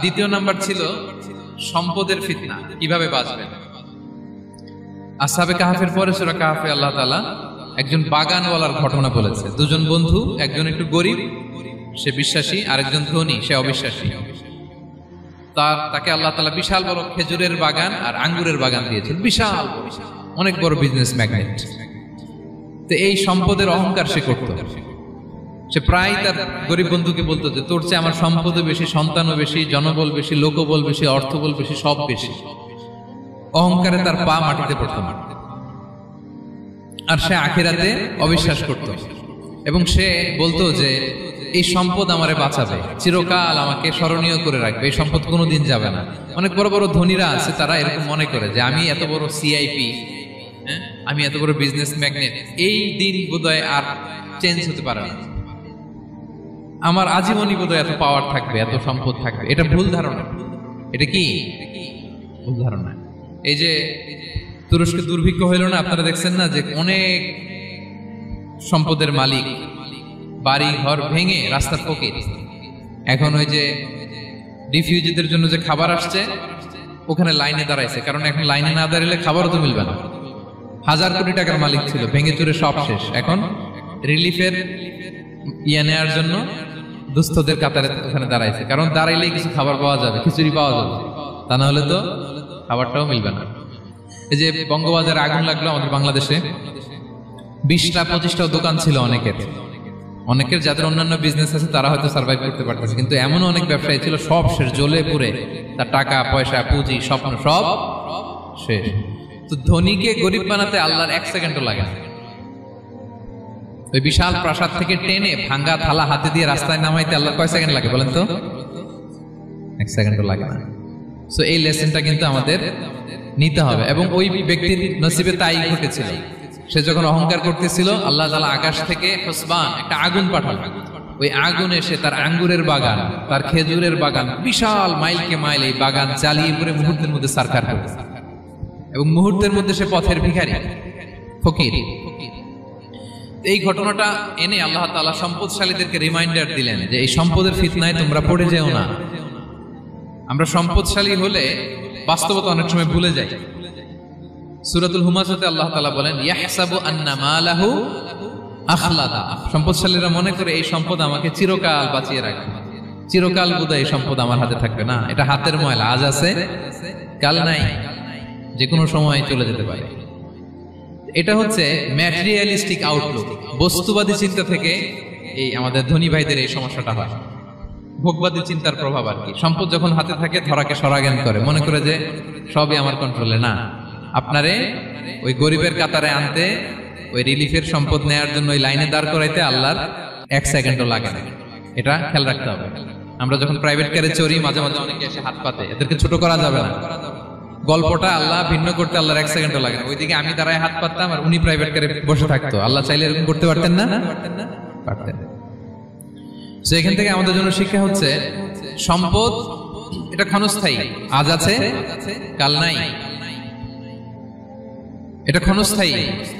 দ্বিতীয় নাম্বার ছিল সম্পদের ফিতনা, কিভাবে বাঁচবেন। আসহাবে কাহাফের পরে সূরা কাহাফে আল্লাহ তাআলা একজন বাগানওয়ালার ঘটনা বলেছে। দুজন বন্ধু, একজন একটু গরিব, সে বিশ্বাসী, আরেকজন ধনী, সে অবিশ্বাসী। তাকে আল্লাহ তাআলা বিশাল বড় খেজুরের বাগান আর আঙ্গুরের বাগান দিয়েছেন, বিশাল অনেক বড় বিজনেস ম্যাগনেট। তো এই সম্পদের অহংকার সে করত। সে প্রায় তার গরিব বন্ধুকে বলতো যে তোর চেয়ে আমার সম্পদও বেশি, সন্তানও বেশি, জনবল বেশি, লোকবল বেশি, অর্থবল বেশি, সব বেশি। অহংকারে তার পা মাটিতে পড়তো না। আর সে আখিরাতে অবিশ্বাস করত এবং সে বলতো যে এই সম্পদ আমারে বাঁচাবে, চিরকাল আমাকে স্মরণীয় করে রাখবে, এই সম্পদ কোনোদিন যাবে না। অনেক বড় বড় ধনীরা আছে, তারা এরকম মনে করে যে আমি এত বড় সিআইপি, আমি এত বড় বিজনেস ম্যাগনেট, এই দিন বোধহয় আর চেঞ্জ হতে পারে না, আমার আজীবনই বোধহয় এত পাওয়ার থাকবে, এত সম্পদ থাকবে। এটা ভুল ধারণা। এটা কি ভুল ধারণা? এই যে তুরস্কে দুর্ভিক্ষ হইল না, আপনারা দেখছেন না যে অনেক সম্পদের মালিক বাড়ি ঘর ভেঙে রাস্তার ফকির। এখন ওই যে রিফিউজিদের জন্য যে খাবার আসছে, ওখানে লাইনে দাঁড়াইছে, কারণ এখন লাইনে না দাঁড়ালে খাবারও তো মিলবে না। 1000 কোটি টাকার মালিক ছিল, ভেঙে চুরে সব শেষ। এখন রিলিফের নেওয়ার জন্য দুস্থদের কাতারে ওখানে দাঁড়াইছে, কারণ দাঁড়াইলেই কিছু খাবার পাওয়া যাবে, খিচুড়ি পাওয়া যাবে, তা না হলে তো খাবারটাও মিলবে না। এই যে বঙ্গবাজারে আগুন লাগলো আমাদের বাংলাদেশে, 20টা-25টা দোকান ছিল অনেকের যাদের অন্যান্য বিজনেস আছে তারা হয়তো সার্ভাইভ করতে পারতেছে, কিন্তু এমন অনেক ব্যবসায়ী ছিল সব শেষ, জ্বলে পুড়ে, তার টাকা পয়সা পুঁজি স্বপ্ন সব শেষ। তো ধনীকে গরিব বানাতে আল্লাহর 1 সেকেন্ডও লাগে না। ওই বিশাল প্রাসাদ থেকে টেনে ভাঙ্গা থালা হাতে দিয়ে রাস্তায় নামাইতে আল্লাহর কয় সেকেন্ড লাগে বলেন তো? 1 সেকেন্ডও লাগে না। সো এই লেসনটা কিন্তু আমাদের নিতে হবে। এবং ওই ব্যক্তির নসিবে তাই ঘটেছিল। সে যখন অহংকার করতেছিল, আল্লাহ তাআলা আকাশ থেকে হুসবান একটা আগুন পাঠালো। ওই আগুন এসে তার আঙ্গুরের বাগান, তার খেজুরের বাগান, বিশাল মাইলকে মাইল এই বাগান জ্বালিয়ে পুরো মুহূর্তের মধ্যে সারকার করে, এবং মুহূর্তের মধ্যে সে পথের ভিখারি, ফকির। এই ঘটনাটা এনে আল্লাহ তাআলা সম্পদশালীদেরকে রিমাইন্ডার দিলেন যে এই সম্পদের ফিতনায় তোমরা পড়ে যেও না। আমরা সম্পদশালী হলে বাস্তবতা অনেক সময় ভুলে যাই। সূরাতুল হুমাযাতে আল্লাহ তাআলা বলেন, ইয়াহসাবু আন্না মালাহু আখলাদা। সম্পদশালীরা মনে করে এই সম্পদ আমাকে চিরকাল বাঁচিয়ে রাখবে, চিরকাল বোধহয় এই সম্পদ আমার হাতে থাকবে। না, এটা হাতের ময়লা, আজ আছে কাল নাই, যে কোনো সময় চলে যেতে পারে। এটা হচ্ছে ম্যাটেরিয়ালিস্টিক আউটলুক, বস্তুবাদী চিন্তা থেকে এই আমাদের ধনী ভাইদের এই সমস্যাটা হয়। ভোগবাদী চিন্তার প্রভাব আর কি। সম্পদ যখন হাতে থাকে ধরাকে সরাজ্ঞান করে, মনে করে যে সবই আমার কন্ট্রোলে। না, আপনারে ওই গরিবের কাতারে আনতে, ওই রিলিফের সম্পদ নেয়ার জন্য ওই লাইনে দাঁড় করাইতে আল্লাহর 1 সেকেন্ডও লাগে না। এটা খেয়াল রাখতে হবে। আমরা যখন প্রাইভেট কারে চড়ি, মাঝে মাঝে অনেকে এসে হাত পাতে, এদেরকে ছোট করা যাবে না। গল্পটা আল্লাহ ভিন্ন করতে আল্লাহর 1 সেকেন্ডও লাগে না। ওইদিকে আমি দাঁড়ায় হাত পাততাম আর উনি প্রাইভেট কারে বসে থাকতো। আল্লাহ চাইলে এরকম করতে পারতেন না? পারতেন। তো এখান থেকে আমাদের জন্য শিক্ষা হচ্ছে, সম্পদ এটা ক্ষণস্থায়ী, আজ আছে কাল নাই। এটা ক্ষণস্থায়ী,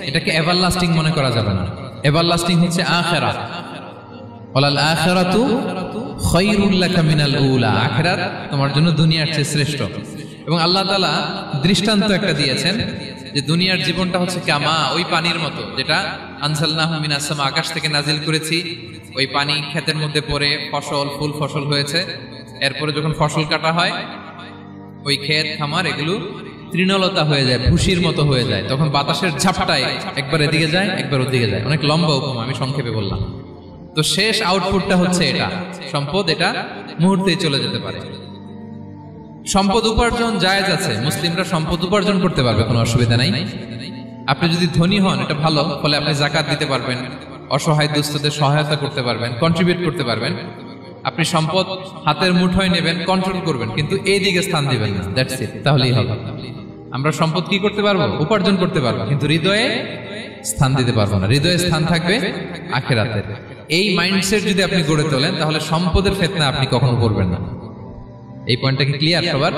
এটাকে এভারলাস্টিং মনে করা যাবে না। এভারলাস্টিং হচ্ছে আখিরাত। ওয়ালাল আখিরাতু খায়রুল লাকা মিনাল উলা। আখিরাত তোমার জন্য দুনিয়ার চেয়ে শ্রেষ্ঠ। এবং আল্লাহ তাআলা দৃষ্টান্ত একটা দিয়েছেন যে দুনিয়ার জীবনটা হচ্ছে কামা, ওই পানির মতো, যেটা আনজালনাহু মিনাস সামা, আকাশ থেকে নাজিল করেছি। ওই পানি ক্ষেতের মধ্যে পড়ে ফসল, ফুল ফসল হয়েছে। এরপরে যখন ফসল কাটা হয়, ওই ক্ষেত খামার এগুলো তৃণলতা হয়ে যায়, ভুসির মতো হয়ে যায়। তখন বাতাসের ঝাপটায় একবার এদিকে যায়, একবার ওদিকে যায়। অনেক লম্বা উপমা, আমি সংক্ষেপে বললাম। তো শেষ আউটপুটটা হচ্ছে এটা, সম্পদ এটা মুহূর্তেই চলে যেতে পারে। সম্পদ উপার্জন জায়েজ আছে, মুসলিমরা সম্পদ উপার্জন করতে পারবে, কোনো অসুবিধা নাই। আপনি যদি ধনী হন এটা ভালো, ফলে আপনি যাকাত দিতে পারবেন, অসহায় দুস্থদের সহায়তা করতে পারবেন, কন্ট্রিবিউট করতে পারবেন। আপনি সম্পদ হাতের মুঠোয় নেবেন, কন্ট্রোল করবেন, কিন্তু এই দিকে স্থান দিবেন না। দ্যাটস ইট, তাহলেই হবে। আমরা সম্পদ কি করতে পারবো? উপার্জন করতে পারবো, কিন্তু হৃদয়ে স্থান দিতে পারবো না। হৃদয়ে স্থান থাকবে আখিরাতের। এই মাইন্ডসেট যদি আপনি গড়ে তোলেন, তাহলে সম্পদের ফিতনা আপনি কখনো পড়বেন না। এই পয়েন্টটা কি ক্লিয়ার সবার?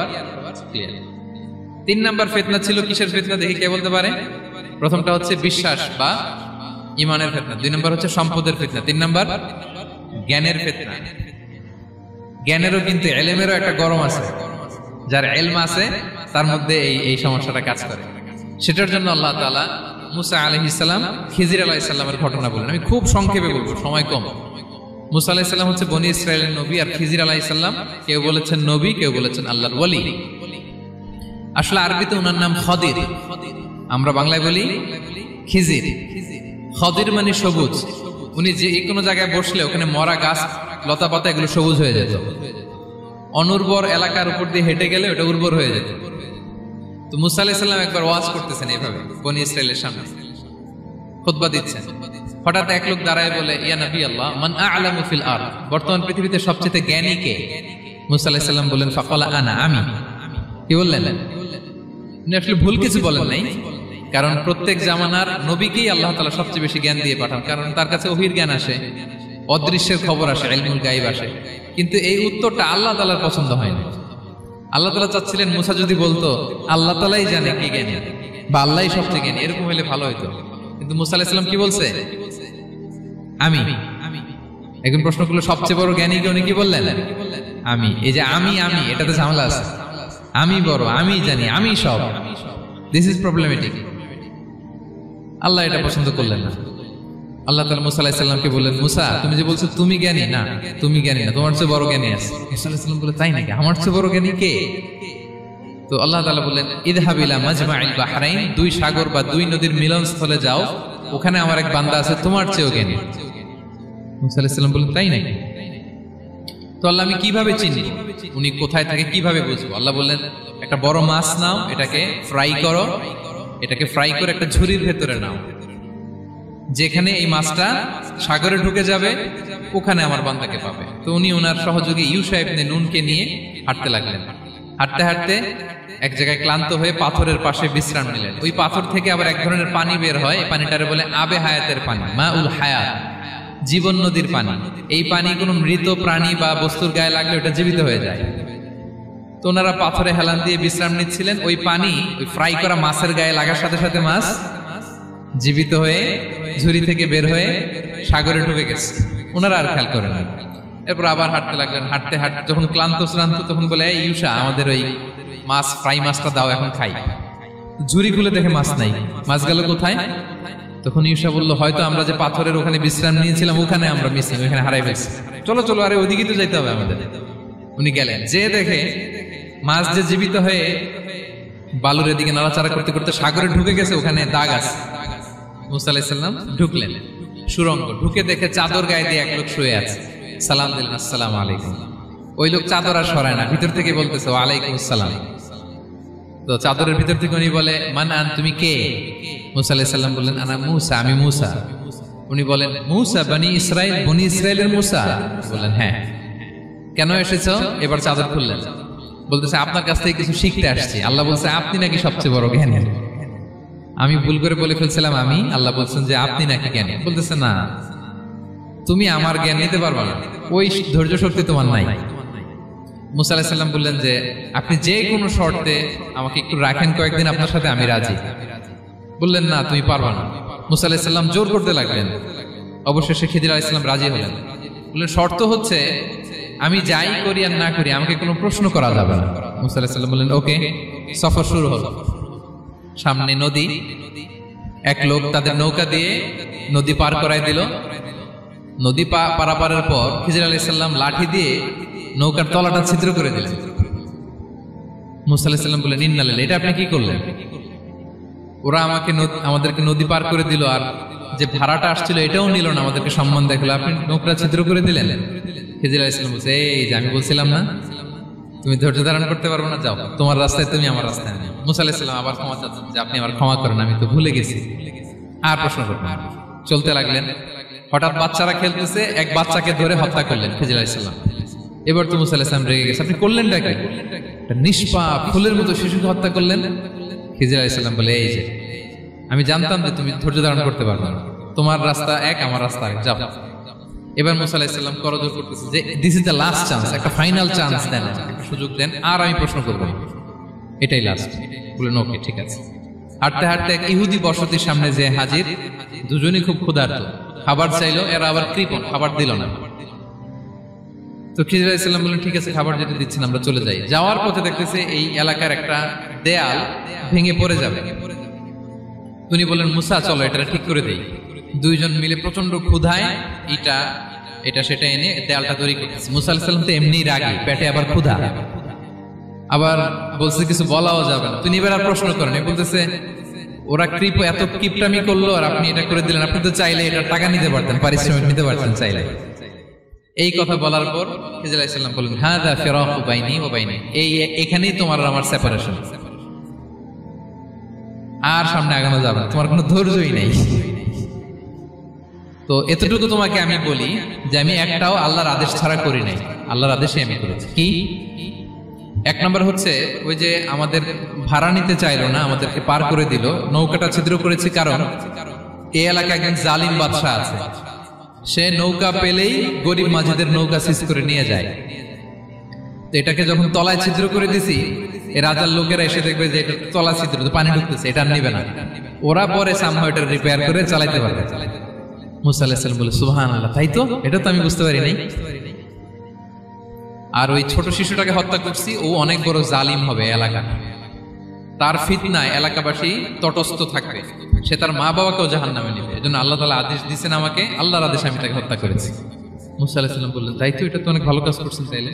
ক্লিয়ার। 3 নাম্বার ফিতনা ছিল কিসের ফিতনা দেখি কে বলতে পারে? প্রথমটা হচ্ছে বিশ্বাস বা ঈমানের ফিতনা, 2 নাম্বার হচ্ছে সম্পদের ফিতনা, 3 নাম্বার জ্ঞানের ফিতনা। জ্ঞানেরও কিন্তু এলেমেরও একটা গরম আছে, যার এলম আছে তার মধ্যে এই সমস্যাটা কাজ করে। সেটার জন্য আল্লাহ তাআলা মুসা আলাইহিস সালাম খিজির আলাইহিস সালামের ঘটনা বলেন। আমি খুব সংক্ষেপে বলবো, সময় কম। মুসা আলাইহিস সালাম হচ্ছে বনি ইসরাইলের নবী, আর খিজির আলাইহিস সালাম কেউ বলেছেন নবী, কেউ বলেছেন আল্লাহর ওয়ালি। আসলে আরবিতে ওনার নাম খদির, আমরা বাংলায় বলি খিজির। খদির মানে সবুজ। উনি যে কোনো জায়গায় বসলে ওখানে মরা গাছ লতা পাতা এগুলো সবুজ হয়ে যেত। অনুর্বর এলাকার উপর দিয়ে হেঁটে গেলে ওটা উর্বর হয়ে যেত। তো মুসা আলাইহিস সালাম একবার ওয়াজ করতেছেন এইভাবে বনি ইসরাইলের সামনে, খুতবা দিচ্ছেন। হঠাৎ এক লোক দাঁড়ায় বলে, ইয়া নবী আল্লাহ, মান আ'লামু ফিল আরদ, বর্তমান পৃথিবীতে সবচেয়ে জ্ঞানী কে? মুসা আলাইহিস সালাম বললেন, ফাকালা আনা, আমি। কি বললেন? উনি আসলে ভুল কিছু বলেন নাই, কারণ প্রত্যেক জামানার নবীকেই আল্লাহ তাআলা সবচেয়ে বেশি জ্ঞান দিয়ে পাঠান, কারণ তার কাছে ওহীর জ্ঞান আসে, অদৃশ্যের খবর আসে, ইলমুল গায়ব আসে। কিন্তু এই উত্তরটা আল্লাহ তাআলার পছন্দ হয়নি। আল্লাহ তাআলা চাচ্ছিলেন মুসা যদি বলতো আল্লাহ তাআলাই জানে কি জ্ঞানী বা আল্লাহই সবচেয়ে জ্ঞানী, এরকম হলে ভালো হতো। কিন্তু মুসা আলাইহিস সালাম কি বলছে? আমি। এখন প্রশ্ন করলো সবচেয়ে বড় জ্ঞানী কে? উনি কি বললেন? আমি। এই যে আমি এটাতে ঝামেলা আছে। আমি বড়, আমি জানি, আমি সব, দিস ইজ প্রবলেমেটিক। আল্লাহ এটা পছন্দ করলেন না। আল্লাহ তাআলা মুসা আলাইহিস সালামকে বললেন, মুসা তুমি যে বলছো তুমি জ্ঞানী, না তুমি জ্ঞানী না, তোমার চেয়ে বড় জ্ঞানী আছে। মুসা আলাইহিস সালাম বলে, তাই নাকি? আমার চেয়ে বড় জ্ঞানী কে? তো আল্লাহ তাআলা বললেন, ইযহাব ইলা মাজমাইল বাহরাইন, দুই সাগর বা দুই নদীর মিলনস্থলে যাও, ওখানে আমার এক বান্দা আছে তোমার চেয়েও জ্ঞানী। মুসা আলাইহিস সালাম বললেন, তাই নাকি? তো আল্লাহ, আমি কিভাবে চিনি উনি কোথায় থাকে, কিভাবে বুঝবো? আল্লাহ বললেন, একটা বড় মাছ নাও, এটাকে ফ্রাই করো, এটাকে ফ্রাই করে একটা ঝুড়ির ভেতরে নাও, যেখানে এই মাছটা সাগরে ঢুকে যাবে ওখানে আমার বান্দাকে পাবে। তো উনি ওনার সহযোগী ইউশা ইবনে নুনকে নিয়ে হাঁটতে লাগলেন। হাঁটতে হাঁটতে এক জায়গায় ক্লান্ত হয়ে পাথরের পাশে বিশ্রাম নিলেন। ওই পাথর থেকে আবার এক ধরনের পানি বের হয়, এই পানিটারে বলে আবে হায়াতের পানি, মাউল হায়াত, জীবন নদীর পানি। এই পানি কোনো মৃত প্রাণী বা বস্তুর গায়ে লাগলে ওটা জীবিত হয়ে যায়। তো ওনারা পাথরে হেলান দিয়ে বিশ্রাম নিচ্ছিলেন। ওই পানি ওই ফ্রাই করা মাছের গায়ে লাগার সাথে সাথে মাছ জীবিত হয়ে ঝুড়ি থেকে বের হয়ে সাগরে ঢুকে গেছে। ওনারা আর খেয়াল করেন না। এরপর আবার হাঁটতে লাগলেন। হাঁটতে হাঁটতে যখন ক্লান্ত শ্রান্ত, তখন বলে, এই ইউশা, আমাদের ওই মাছ ফ্রাই মাছটা দাও, এখন খাই। ঝুড়ি খুলে দেখে মাছ নাই। মাছ গেল কোথায়? তখন ইউশা বলল, হয়তো আমরা যে পাথরের ওখানে বিশ্রাম নিয়েছিলাম ওখানে আমরা মিসিং, ওখানে হারাই ফেলছি। চলো চলো, আরে ওদিকে তো যাইতে হবে আমাদের। উনি গেলেন, যে দেখে মাছ যে জীবিত হয়ে বালুর এদিকে নাড়াচাড়া করতে করতে সাগরে ঢুকে গেছে, ওখানে দাগ আছে। মুসা আলাইহিস সালাম ঢুকলেন সুরঙ্গ, ঢুকে দেখে চাদর গায়ে দিয়ে এক লোক শুয়ে আছে। সালাম দিলেন, আসসালামু আলাইকুম। ওই লোক চাদর আর সরায় না, ভিতর থেকে বলতেছে, ওয়ালাইকুম আসসালাম। তো চাদরের ভিতর থেকে উনি বলে, মান আন, তুমি কে? মুসা আলাইহিস সালাম বললেন, আনা মুসা, আমি মুসা। উনি বলেন, মুসা বনি ইসরাইল, বনি ইসরাইলের মুসা? বললেন, হ্যাঁ। কেন এসেছো? এবার চাদর খুললেন। বলতেছে, আপনার কাছ থেকে কিছু শিখতে আসছি। আল্লাহ বলছে, আপনি নাকি সবচেয়ে বড় জ্ঞানী। আমি ভুল করে বলে ফেলছিলাম আমি। আল্লাহ বলছেন যে আপনি নাকি জ্ঞানী। বলতেছে, না, তুমি আমার জ্ঞান নিতে পারবা না, ওই ধৈর্য শক্তি তোমার নাই। মুসা আলাইহিস সালাম বললেন যে, আপনি যে কোনো শর্তে আমাকে একটু রাখেন কয়েকদিন আপনার সাথে, আমি রাজি। বললেন, না, তুমি পারবা না। মুসা আলাইহিস সালাম জোর করতে লাগলেন। অবশেষে খিদির আলাইহিস সালাম রাজি হলেন। বললেন, শর্ত হচ্ছে আমি যাই করি আর না করি আমাকে কোনো প্রশ্ন করা যাবে না। মুসা আলাইহিস সালাম বললেন, ওকে। সফর শুরু হলো। সামনে নদী, এক লোক তাদের নৌকা দিয়ে নদী পার করাই দিল। নদী পারাপারের পর খিজির আলাইহিস সালাম লাঠি দিয়ে নৌকার তলাটা ছিদ্র করে দিলেন। মুসা আলাইহিস সালাম বললেন, ইন্না লিল্লাহি, এটা আপনি কি করলেন? ওরা আমাদেরকে নদী পার করে দিল, আর যে ভাড়াটা আসছিল এটাও নিল না, আমাদেরকে সম্মান দেখালো, আপনি নৌকা ছিদ্র করে দিলেন। খিজির আলাইহিস সালাম বলছে, এই যে আমি বলছিলাম না তুমি ধৈর্য ধারণ করতে পারবো না, যাও তোমার রাস্তায়, তুমি আমার রাস্তায় না। মুসা আলাইহিস সালাম আবার ক্ষমা চাচ্ছেন যে আপনি আমার ক্ষমা করেন, আমি তো ভুলে গেছি, আর প্রশ্ন করবেন না। চলতে লাগলেন। হঠাৎ বাচ্চারা খেলতেছে, এক বাচ্চাকে ধরে হত্যা করলেন খিজির আলাইহিস সালাম। এবার তো মুসা আলাইহিস সালাম রেগে গেছে, আপনি করলেন নাকি? নিষ্পাপ ফুলের মতো শিশুকে হত্যা করলেন। খিজির আলাইহিস সালাম বলে, এই যে আমি জানতাম যে তুমি ধৈর্য ধারণ করতে পারবে না, তোমার রাস্তা এক, আমার রাস্তা এক, যাও। এবার মুসা আলাইহিস সালাম করজোর করতেছে যে this is the last chance, একটা ফাইনাল চান্স দেন, একটা সুযোগ দেন, আর আমি প্রশ্ন করব, এটাই লাস্ট। বলেন, ওকে, ঠিক আছে। হাঁটতে হাঁটতে এক ইহুদি বসতির সামনে যে হাজির। দুজনই খুব ক্ষুধার্ত, খাবার চাইলো, এরা আবার কৃপণ, খাবার দিল না। তো খিজির আলাইহিস সালাম বললেন ঠিক আছে, খাবার যেটা দিচ্ছেন আমরা চলে যাই। যাওয়ার পথে দেখতেছে এই এলাকার একটা দেয়াল ভেঙে পড়ে যাবে। তিনি বললেন মুসা চলো এটা ঠিক করে দেই। দুইজন মিলে প্রচন্ড ক্ষুধায় এটা সেটা এনে দেয়ালটা তৈরি করতেছে। মুসা আলাইহিস সালাম তো এমনি রাগী, পেটে আবার ক্ষুধা, আবার বলছে কিছু বলাও যাবে না। তিনি এবার আর প্রশ্ন করেন, বলতেছে ওরা এত কিপটামি করলো আর আপনি এটা করে দিলেন, আপনি তো চাইলে এটা টাকা নিতে পারতেন, পারিশ্রমিক নিতে পারতেন চাইলে। এই কথা বলার পর খিজির আলাইহিস সালাম বললেন হাযা ফিরাকু বাইনি ওয়া বাইনি, এখানেই তোমার আর আমার সেপারেশন, আর সামনে আগানো যাবে না, তোমার কোনো ধৈর্যই নেই। তো এতটুকু তোমাকে আমি বলি যে আমি একটাও আল্লাহর আদেশ ছাড়া করি নাই, আল্লাহর আদেশে আমি করেছি। কি? এক নম্বর হচ্ছে ওই যে আমাদের ভাড়া নিতে চাইলো না, আমাদেরকে পার করে দিল, নৌকাটা ছিদ্র করেছি কারণ এই এলাকায় একজন জালিম বাদশা আছে, সে নৌকা পেলেই গরিব মাঝিদের নৌকা সিজ করে নিয়ে যায়। তো এটাকে যখন তলায় ছিদ্র করে দিছি, এই রাজার লোকেরা এসে দেখবে যে এটা তলা ছিদ্র, তো পানি ঢুকতেছে, এটা নিবে না, ওরা পরে সামহাও এটা রিপেয়ার করে চালাইতে পারবে। মুসা আলাইহিস সালাম বলে সুবহানাল্লাহ, তাই তো, এটা তো আমি বুঝতে পারি নাই। আর ওই ছোট শিশুটাকে হত্যা করছি, ও অনেক বড় জালিম হবে এলাকা, তার ফিতনায় এলাকাবাসী তটস্থ থাকবে, সে তার মা বাবাকেও জাহান্নামে নেবে। এজন্য আল্লাহ তাআলা আদেশ দিয়েছেন আমাকে, আল্লাহর আদেশে আমি তাকে হত্যা করেছি। মুসা আলাইহিস সালাম বললেন তাই তো, এটা তো অনেক ভালো কাজ করছেন। তাইলে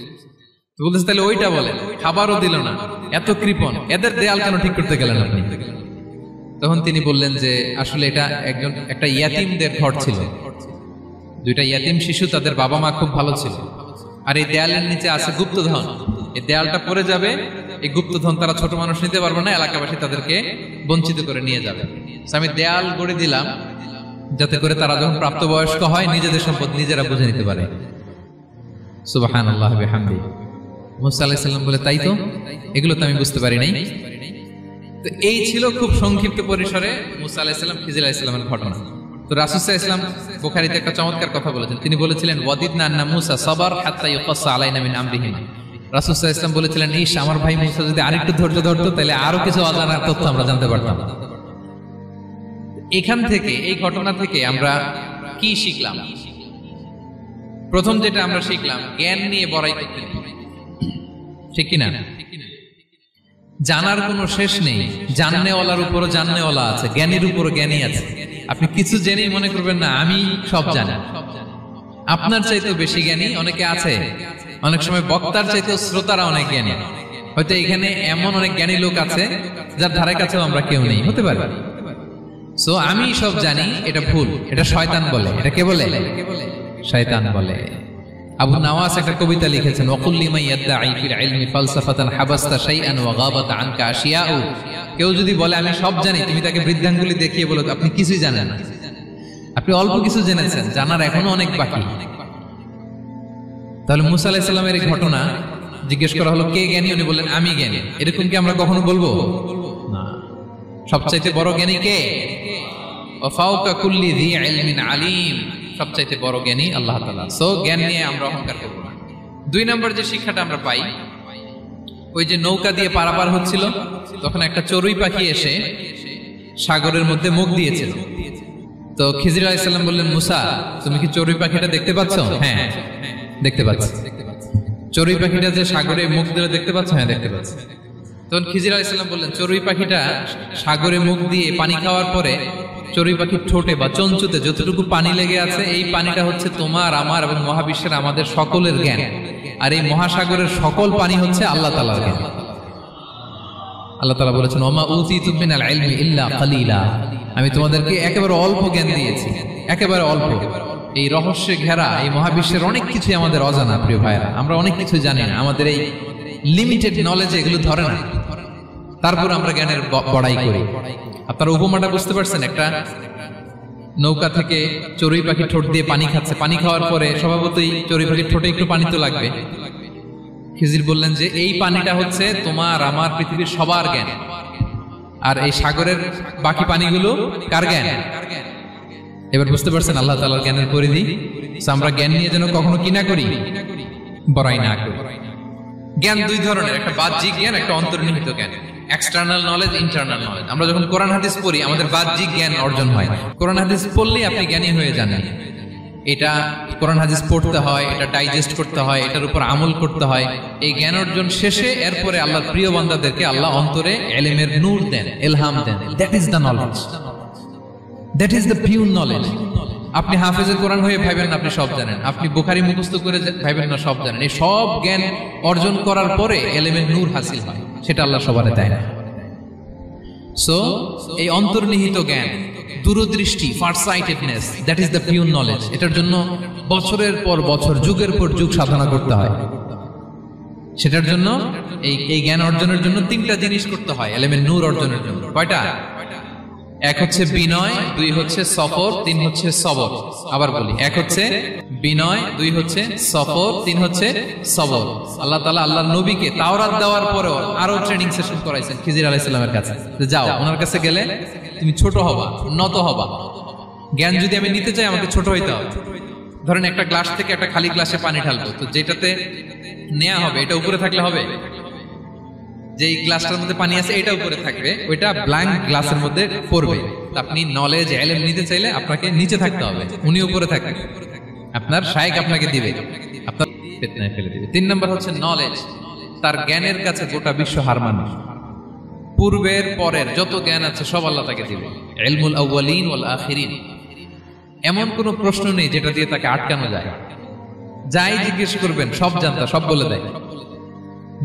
বলতেছে তাহলে ওইটা বলেন, খাবারও দিল না, এত কৃপণ, এদের দেয়াল কেন ঠিক করতে গেলেন আপনি? তখন তিনি বললেন যে আসলে এটা একটা ইয়াতিমদের ঘর ছিল, দুইটা ইয়াতিম শিশু, তাদের বাবা মা খুব ভালো ছিল, আর এই দেয়ালের নিচে আছে গুপ্তধন, এই দেয়ালটা পড়ে যাবে, এই গুপ্তধন তারা ছোট মানুষ নিতে পারবে না, এলাকাবাসী তাদেরকে বঞ্চিত করে নিয়ে যাবে। আমি দেয়াল গড়ে দিলাম যাতে করে তারা যখন প্রাপ্তবয়স্ক হয় নিজেদের সম্পদ নিজেরা বুঝে নিতে পারে। সুবহানাল্লাহ বিহামদি। মুসা আলাইহিস সালাম বলে তাই তো, এগুলো তো আমি বুঝতে পারি নাই। তো এই ছিল খুব সংক্ষিপ্ত পরিসরে মুসা আলাইহিস সালাম খিজির আলাইহিস সালামের ঘটনা। তো রাসূল সাল্লাল্লাহু আলাইহি ওয়াসাল্লাম বুখারীতে একটা চমৎকার কথা বলেছেন, তিনি বলেছিলেন ওয়াদিদনা আন্না মুসা সাবার হাত্তা ইউকাসসা আলাইনা মিন আমরিহিমা। রাসূল সাল্লাল্লাহু আলাইহি ওয়াসাল্লাম বলেছিলেন ইস, আমার ভাই মুসা যদি আরেকটু ধৈর্য ধরতো তাহলে আরো কিছু অজানা তথ্য আমরা জানতে পারতাম। এখান থেকে, এই ঘটনা থেকে আমরা কি শিখলাম? প্রথম যেটা আমরা শিখলাম, জ্ঞান নিয়ে বড়াই করতে নেই, ঠিক কিনা? জানার কোনো শেষ নেই, জাননেওয়ালার উপরও জাননেওয়ালা আছে, জ্ঞানীর উপরও জ্ঞানী আছে। আপনি কিছু জেনেই মনে করবেন না আমি সব জানি, আপনার চাইতেও বেশি জ্ঞানী অনেকে আছে। অনেক সময় বক্তার চাইতেও শ্রোতারা অনেক জ্ঞানী। হয়তো এখানে এমন অনেক জ্ঞানী লোক আছে যার ধারে কাছেও আমরা কেউ নেই, হতে পারে। সো আমি সব জানি, এটা ভুল, এটা শয়তান বলে। এটা কে বলে? শয়তান বলে। আবু নাওয়াস একটা কবিতা লিখেছেন, ওয়াকুল্লি মান ইয়াদঈ ফিল ইলমি ফালসাফাতান হাবাসতা শাইআন ওয়া গাবাত আনকা আশিয়াউ। কেউ যদি বলে আমি সব জানি, তুমি তাকে বৃদ্ধাঙ্গুলি দেখিয়ে বলো আপনি কিছুই জানেন না, আপনি অল্প কিছু জেনেছেন, জানার এখনো অনেক বাকি। তাহলে মুসা আলাইহিস সালামের এই ঘটনা জিজ্ঞেস করা হলো কে জ্ঞানী, উনি বললেন আমি জ্ঞানী। এরকম কি আমরা কখনো বলবো? না। সবচাইতে বড় জ্ঞানী কে? ওয়া ফাওকা কুল্লি যী ইলমিন আলিম। সবচাইতে বড় জ্ঞানী আল্লাহ তাআলা। সো জ্ঞান নিয়ে আমরা অহংকার করব না। দুই নম্বর যে শিক্ষাটা আমরা পাই, ওই যে নৌকা দিয়ে পারাপার হচ্ছিল, তখন একটা চড়ুই পাখি এসে সাগরের মধ্যে মুখ দিয়েছিল। তো খিজির আলাইহিস সালাম বললেন মুসা, তুমি কি চড়ুই পাখিটা দেখতে পাচ্ছ? হ্যাঁ দেখতে পাচ্ছি। চড়ুই পাখিটা যে সাগরে মুখ দিলে দেখতে পাচ্ছ? হ্যাঁ দেখতে পাচ্ছি। তখন খিজির আলাইহিস সালাম বললেন চড়ুই পাখিটা সাগরে মুখ দিয়ে পানি খাওয়ার পরে চড়ুই পাখির ঠোঁটে বা চঞ্চুতে যতটুকু পানি লেগে আছে, এই পানিটা হচ্ছে তোমার, আমার এবং মহাবিশ্বের আমাদের সকলের জ্ঞান। আর এই মহাসাগরের সকল পানি হচ্ছে আল্লাহ তাআলার জ্ঞান। আল্লাহ তাআলা বলেছেন ওমা উতিতু মিনাল ইলমি ইল্লা কালিলা। আমি তোমাদেরকে একেবারে অল্প জ্ঞান দিয়েছি, একেবারে অল্প। এই রহস্যে ঘেরা এই মহাবিশ্বের অনেক কিছু আমাদের অজানা। প্রিয় ভাইরা, আমরা অনেক কিছু জানি না, আমাদের এই লিমিটেড নলেজ এগুলো ধরে না, তারপর আমরা জ্ঞানের বড়াই করি। আপনারা উপমাটা বুঝতে পারছেন? একটা নৌকা থেকে চড়ুই পাখি ঠোঁট দিয়ে পানি খাচ্ছে, পানি খাওয়ার পরে স্বভাবতই চড়ুই পাখির ঠোঁটে একটু পানি তো লাগবে। খিজির বললেন যে এই পানিটা হচ্ছে তোমার, আমার, পৃথিবীর সবার জ্ঞান। আর এই সাগরের বাকি পানিগুলো কার জ্ঞান? এবার বুঝতে পারছেন আল্লাহ তাআলার জ্ঞানের পরিধি। আমরা জ্ঞান নিয়ে যেন কখনো কি না করি, বড়াই না করি। জ্ঞান দুই ধরনের, একটা বাহ্যিক জ্ঞান, একটা অন্তর্নিহিত জ্ঞান। External knowledge, internal knowledge. আমরা যখন কোরআন হাদিস পড়ি আমাদের বাহ্যিক জ্ঞান অর্জন হয়। কোরআন হাদিস পড়লেই আপনি জ্ঞানী হয়ে যান, এটা কোরআন হাদিস পড়তে হয়, এটা ডাইজেস্ট করতে হয়, এটার উপর আমল করতে হয়। এই জ্ঞান অর্জন শেষে এরপরে আল্লাহর প্রিয় বান্দাদেরকে আল্লাহ অন্তরে ইলমের নূর দেন, ইলহাম দেন। That is the knowledge, that is the pure knowledge. আপনি হাফেজে কোরআন হয়ে ভাইবেন না আপনি সব জানেন, আপনি বুখারী মুখস্থ করে ভাইবেন না সব জানেন। এই সব জ্ঞান অর্জন করার পরে ইলমের নূর হাসিল হয়, সেটা আল্লাহ সবারে দেয় না। সো এই অন্তর্নিহিত জ্ঞান, দূরদৃষ্টি, farsightedness, that is the pure knowledge. এটার জন্য বছরের পর বছর, যুগের পর যুগ সাধনা করতে হয়। সেটার জন্য এই জ্ঞান অর্জনের জন্য তিনটা জিনিস করতে হয় ইলমের নূর অর্জনের জন্য। কয়টা? এক হচ্ছে বিনয়, দুই হচ্ছে সফর, তিন হচ্ছে সবর। আবার বলি, এক হচ্ছে বিনয়, দুই হচ্ছে সফর, তিন হচ্ছে সবর। আল্লাহ তাআলা আল্লাহর নবীকে তাওরাত দেওয়ার পরেও আরো ট্রেনিং সেশন করাইছেন খিজির আলাইহিস সালামের কাছে। যাও, ওনার কাছে গেলে তুমি ছোট হবা, নত হবা। জ্ঞান যদি আমি নিতে চাই আমাকে ছোট হইতে হবে। ধরেন একটা গ্লাস থেকে একটা খালি গ্লাসে পানি ঢালবো, তো যেটাতে নেওয়া হবে এটা উপরে থাকলে হবে? যে গ্লাসটার মধ্যে পানি আছে এটা উপরে থাকবে, ওইটা ব্ল্যাঙ্ক গ্লাসের মধ্যে পড়বে। আপনি নলেজ ইলম নিতে চাইলে আপনাকে নিচে থাকতে হবে, উনি উপরে থাকবেন, আপনার শায়েখ আপনাকে দিবে, আপনার ফিতনায় ফেলে দিবে। 3 নম্বর হচ্ছে নলেজ। তার জ্ঞানের কাছে গোটা বিশ্ব হার মানবে। পূর্বের পরের যত জ্ঞান আছে সব আল্লাহ তাকে দিবে। ইলমুল আউয়ালিন ওয়াল আখিরিন, এমন কোন প্রশ্ন নেই যেটা দিয়ে তাকে আটকানো যায়। যাই জিজ্ঞেস করবেন সব জানতা, সব বলে দেয়।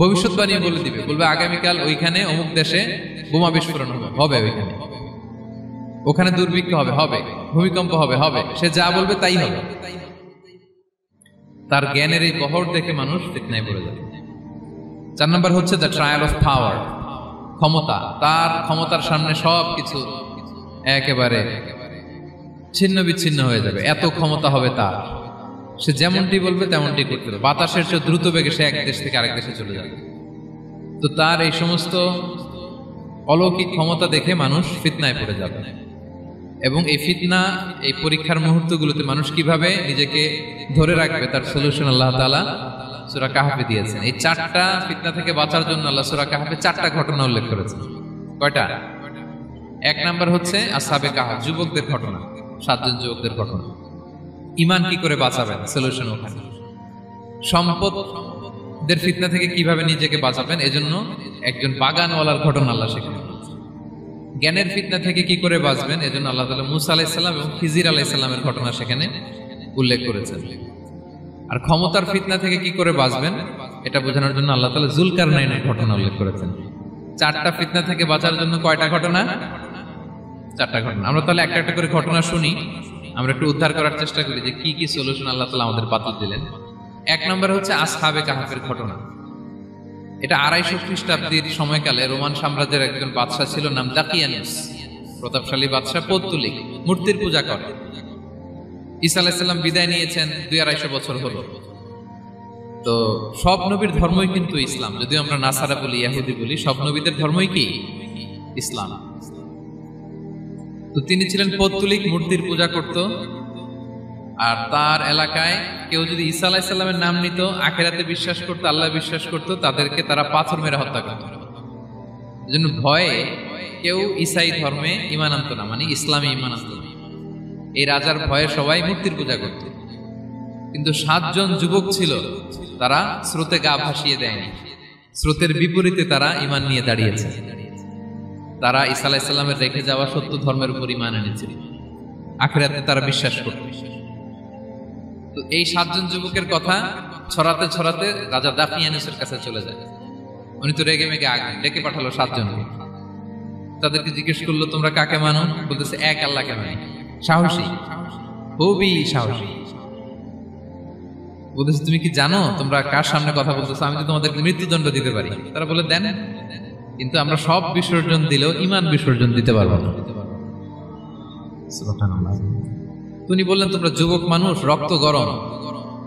ভবিষ্যৎবাণী বলে দিবে, বলবে আগামীকাল ওইখানে অমুক দেশে বোমা বিস্ফোরণ হবে, ওইখানে ওখানে দুর্ভিক্ষ হবে, ভূমিকম্প হবে। সে যা বলবে তাই হবে। তার জ্ঞানের এই বহর দেখে মানুষ ফিতনায় পড়ে যাবে। 4 নম্বর হচ্ছে দ্য ট্রায়াল অফ পাওয়ার, ক্ষমতা। তার ক্ষমতার সামনে সবকিছু একেবারে ছিন্ন বিচ্ছিন্ন হয়ে যাবে, এত ক্ষমতা হবে তার। সে যেমনটি বলবে তেমনটি করতে হবে। বাতাসের চেয়ে দ্রুত বেগে সে এক দেশ থেকে আরেক দেশে চলে যাবে। তো তার এই সমস্ত অলৌকিক ক্ষমতা দেখে মানুষ ফিতনায় পড়ে যাবে। এবং এই ফিতনা, এই পরীক্ষার মুহূর্তগুলোতে মানুষ কিভাবে নিজেকে ধরে রাখবে তার সলিউশন আল্লাহ তাআলা সূরা কাহফে দিয়েছেন। এই 4টা ফিতনা থেকে বাঁচার জন্য আল্লাহ সূরা কাহফে 4টা ঘটনা উল্লেখ করেছেন। কয়টা? 1 নাম্বার হচ্ছে আসহাবে কাহফ, যুবকদের ঘটনা, 7 জন যুবকদের ঘটনা। ঈমান কি করে বাঁচাবেন, সলিউশন ওখানে। সম্পদের ফিতনা থেকে কিভাবে নিজেকে বাঁচাবেন, এজন্য একজন বাগানওয়ালার ঘটনা আল্লাহ সেখানে। জ্ঞানের ফিতনা থেকে কি করে বাঁচবেন, এজন্য আল্লাহ তাআলা মুসা আলাইহিস সালাম এবং খিজির আলাইহিস সালামের ঘটনা সেখানে উল্লেখ করেছেন। আর ক্ষমতার ফিতনা থেকে কি করে বাঁচবেন এটা বোঝানোর জন্য আল্লাহ তাআলা যুলকারনাইনের ঘটনা উল্লেখ করেছেন। 4টা ফিতনা থেকে বাঁচার জন্য কয়টা ঘটনা? 4টা ঘটনা। আমরা তাহলে একটা একটা করে ঘটনা শুনি, আমরা একটু উদ্ধার করার চেষ্টা করি যে কি কি সলিউশন আল্লাহ তাআলা আমাদের বাতিল দিলেন। 1 নম্বর হচ্ছে আসহাবে কাহফের ঘটনা। এটা 250 খ্রিস্টাব্দের সময়কালে রোমান সাম্রাজ্যের একজন বাদশা ছিল, নাম দাকিয়ানুস। প্রতাপশালী বাদশা, পৌত্তলিক, মূর্তির পূজা করে। ঈসা আলাইহিস সালাম বিদায় নিয়েছেন, 250 বছর হলো। তো সব নবীর ধর্মই কিন্তু ইসলাম, যদিও আমরা নাসারা বলি, ইহুদি বলি, সব নবীদের ধর্মই কি ইসলাম। তো তিনি ছিলেন পৌত্তলিক, মূর্তির পূজা করত। আর তার এলাকায় কেউ যদি ঈসা আলাইহিস সালামের নাম নিত, আখিরাতে বিশ্বাস করত, আল্লাহ বিশ্বাস করত, তাদেরকে তারা পাথর মেরে হত্যা করত। এজন্য ভয়ে কেউ ঈসাই ধর্মে ঈমান আনত না, মানে ইসলামে ঈমান আনত না। এই রাজার ভয়ে সবাই মূর্তির পূজা করত। কিন্তু 7 জন যুবক ছিল, তারা স্রোতে গা ভাসিয়ে দেয়নি। স্রোতের বিপরীতে তারা ঈমান নিয়ে দাঁড়িয়েছে। তারা ঈসা আলাইহিস সালামের রেখে যাওয়া সত্য ধর্মের উপর ঈমান এনেছিল, আখিরাতে তারা বিশ্বাস করত। তো এই 7 জন যুবকের কথা ছড়াতে ছড়াতে রাজা দাকিয়ানুসের কাছে চলে যায়। উনি তো রেগে মেগে আগে ডেকে পাঠালো 7 জনকে। তাদেরকে জিজ্ঞেস করলো, তোমরা কাকে মানো? বলতেছে এক আল্লাহকে মানি। সাহসী, খুবই সাহসী। বলতেছে তুমি কি জানো তোমরা কার সামনে কথা বলতেছো? আমি তো তোমাদেরকে মৃত্যুদণ্ড দিতে পারি। তারা বলে দেন, কিন্তু আমরা সব বিসর্জন দিলেও ঈমান বিসর্জন দিতে পারবো না। সুবহানাল্লাহ। তিনি বললেন, তোমরা যুবক মানুষ, রক্ত গরম,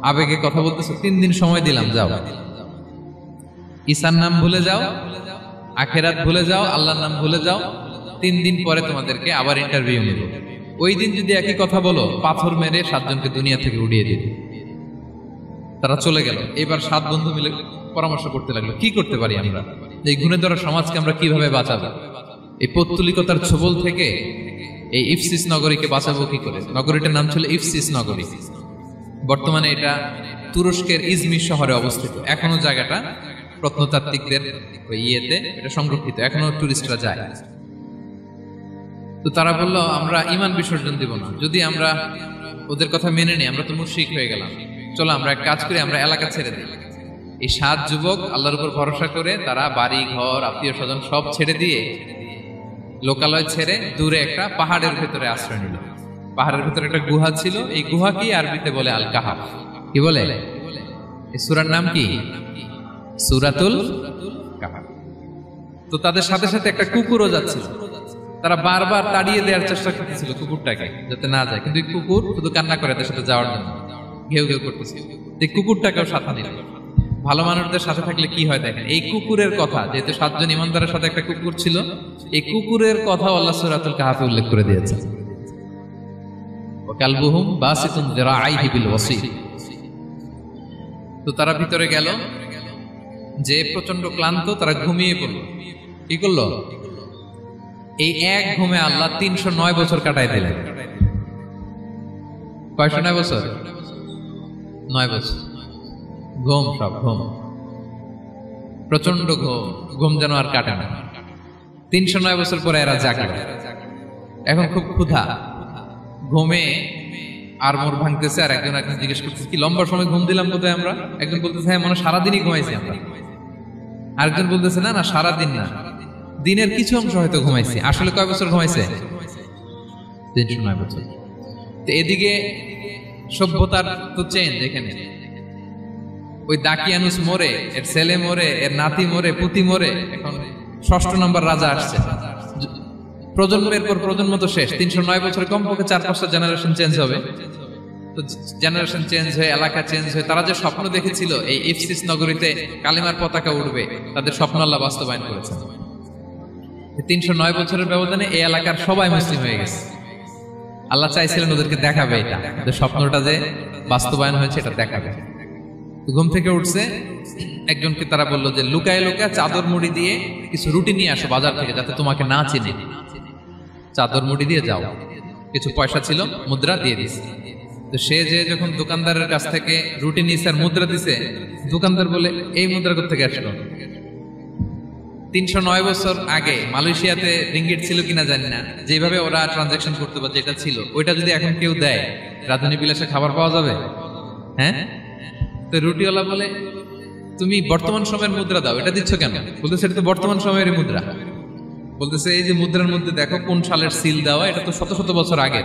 আবেগে কথা বলতেছো, 3 দিন সময় দিলাম, যাও। ঈসার নাম ভুলে যাও, আখিরাত ভুলে যাও, আল্লাহর নাম ভুলে যাও। 3 দিন পরে তোমাদেরকে আবার ইন্টারভিউ নেব। ওই দিন যদি একই কথা বলো, পাথর মেরে 7 জনকে দুনিয়া থেকে উড়িয়ে দিবে। তারা চলে গেল। এবার 7 বন্ধু মিলে পরামর্শ করতে লাগলো, কি করতে পারি আমরা, এই গুণে ধরা সমাজকে আমরা কিভাবে বাঁচাবো, এই পৌত্তলিকতার ছোবল থেকে এই ইফসিস নগরীকে বাঁচাবো কি করে। নগরীটার নাম ছিল ইফসিস নগরী। বর্তমানে এটা তুরস্কের ইজমির শহরে অবস্থিত। এখনো জায়গাটা প্রত্নতাত্ত্বিকদের ইয়েতে এটা সংরক্ষিত, এখনো টুরিস্টরা যায়। তো তারা বলল আমরা ঈমান বিসর্জন দিব না, যদি আমরা ওদের কথা মেনে নিই আমরা তো মুশরিক হয়ে গেলাম, চলো আমরা এক কাজ করি, আমরা এলাকা ছেড়ে দিই। এই 7 যুবক আল্লাহর উপর ভরসা করে তারা বাড়ি ঘর আত্মীয় স্বজন সব ছেড়ে দিয়ে লোকালয় ছেড়ে দূরে একটা পাহাড়ের ভেতরে আশ্রয় নিল। পাহাড়ের ভেতরে একটা গুহা ছিল, এই গুহা কি আরবিতে বলে আল কাহাফ। কি বলে? এই সূরার নাম কি? সূরাতুল কাহাফ। তো তাদের সাথে সাথে একটা কুকুরও যাচ্ছিল, তারা বারবার তাড়িয়ে দেওয়ার চেষ্টা করতেছিল কুকুরটাকে যাতে না যায়, কিন্তু কুকুর শুধু কান্না করে তার সাথে যাওয়ার জন্য ঘেউ ঘেউ করতেছিল। এই কুকুরটাকেও সাথে নিল। ভালো মানুষদের সাথে থাকলে কি হয় দেখেন, এই কুকুরের কথা, যেহেতু 7 জন ইমানদারের সাথে একটা কুকুর ছিল, এই কুকুরের কথা আল্লাহ সূরাতুল কাহাফে উল্লেখ করে দিয়েছে। কালবুহুম বাসিতুন যিরাআইহি বিল ওয়াসি। তো তারা ভিতরে গেল, যে প্রচন্ড ক্লান্ত, তারা ঘুমিয়ে পড়ল। কি করলো? এই এক ঘুমে আল্লাহ 309 বছর কাটাই দিলেন। কয়শো 9 বছর? 9 বছর ঘুম, সব ঘুম, প্রচন্ড ঘুম যেন আর কাটে না। 309 বছর পরে এরা জাগল। এখন খুব ক্ষুধা, ঘুমে আর মোর ভাঙতেছে, আর একজন জিজ্ঞেস করতেছে কি লম্বা সময় ঘুম দিলাম কোথায় আমরা? একজন বলতেছে হ্যাঁ মনে সারাদিনই ঘুমাইছি আমরা। আরেকজন বলতেছে না না সারাদিন না, দিনের কিছু অংশ হয়তো ঘুমাইছি। আসলে কয় বছর ঘুমাইছে? 309 বছর। তো এদিকে সভ্যতার তো চেঞ্জ। এখানে ওই দাকিয়ানুস মরে, এর ছেলে মরে, এর নাতি মরে, পুতি মরে, এখন 6ষ্ঠ নম্বর রাজা আসছে। প্রজন্মের পর প্রজন্ম তো শেষ। 309 বছরে কমপক্ষে 4-5টা জেনারেশন চেঞ্জ হবে। তো জেনারেশন চেঞ্জ হয়ে, এলাকা চেঞ্জ হয়ে, তারা যে স্বপ্ন দেখেছিল এই ইফসিস নগরীতে কালিমার পতাকা উঠবে, তাদের স্বপ্ন আল্লাহ বাস্তবায়ন করেছেন। 309 বছরের ব্যবধানে এই এলাকার সবাই মুসলিম হয়ে গেছে। আল্লাহ চাইছিলেন ওদেরকে দেখাবে এটা, ওদের স্বপ্নটা যে বাস্তবায়ন হয়েছে এটা দেখাবে। ঘুম থেকে উঠছে, একজনকে তারা বললো যে লুকায় লুকায় চাদর মুড়ি দিয়ে কিছু রুটি নিয়ে আসো বাজার থেকে, যাতে তোমাকে না চিনে। চাদর মুড়ি দিয়ে যাও। কিছু পয়সা ছিল, মুদ্রা দিয়ে দিছে। তো সে যে যখন দোকানদারের কাছ থেকে রুটি নিয়েছে আর মুদ্রা দিছে, দোকানদার বলে এই মুদ্রা কোথা থেকে আসলো? 309 বছর আগে মালয়েশিয়াতে রিঙ্গিট ছিল কিনা জানি না, যেভাবে ওরা ট্রানজাকশন করতে পারে যেটা ছিল, ওইটা যদি এখন কেউ দেয় রাজধানী বিলাসে খাবার পাওয়া যাবে? হ্যাঁ। তো রুটিওয়ালা বলে তুমি বর্তমান সময়ের মুদ্রা দাও, এটা দিচ্ছ কেন? বলতেছে এটা তো বর্তমান সময়ের মুদ্রা। বলতেছে এই যে মুদ্রার মধ্যে দেখো কোন সালের সিল দেওয়া, এটা তো শত শত বছর আগে।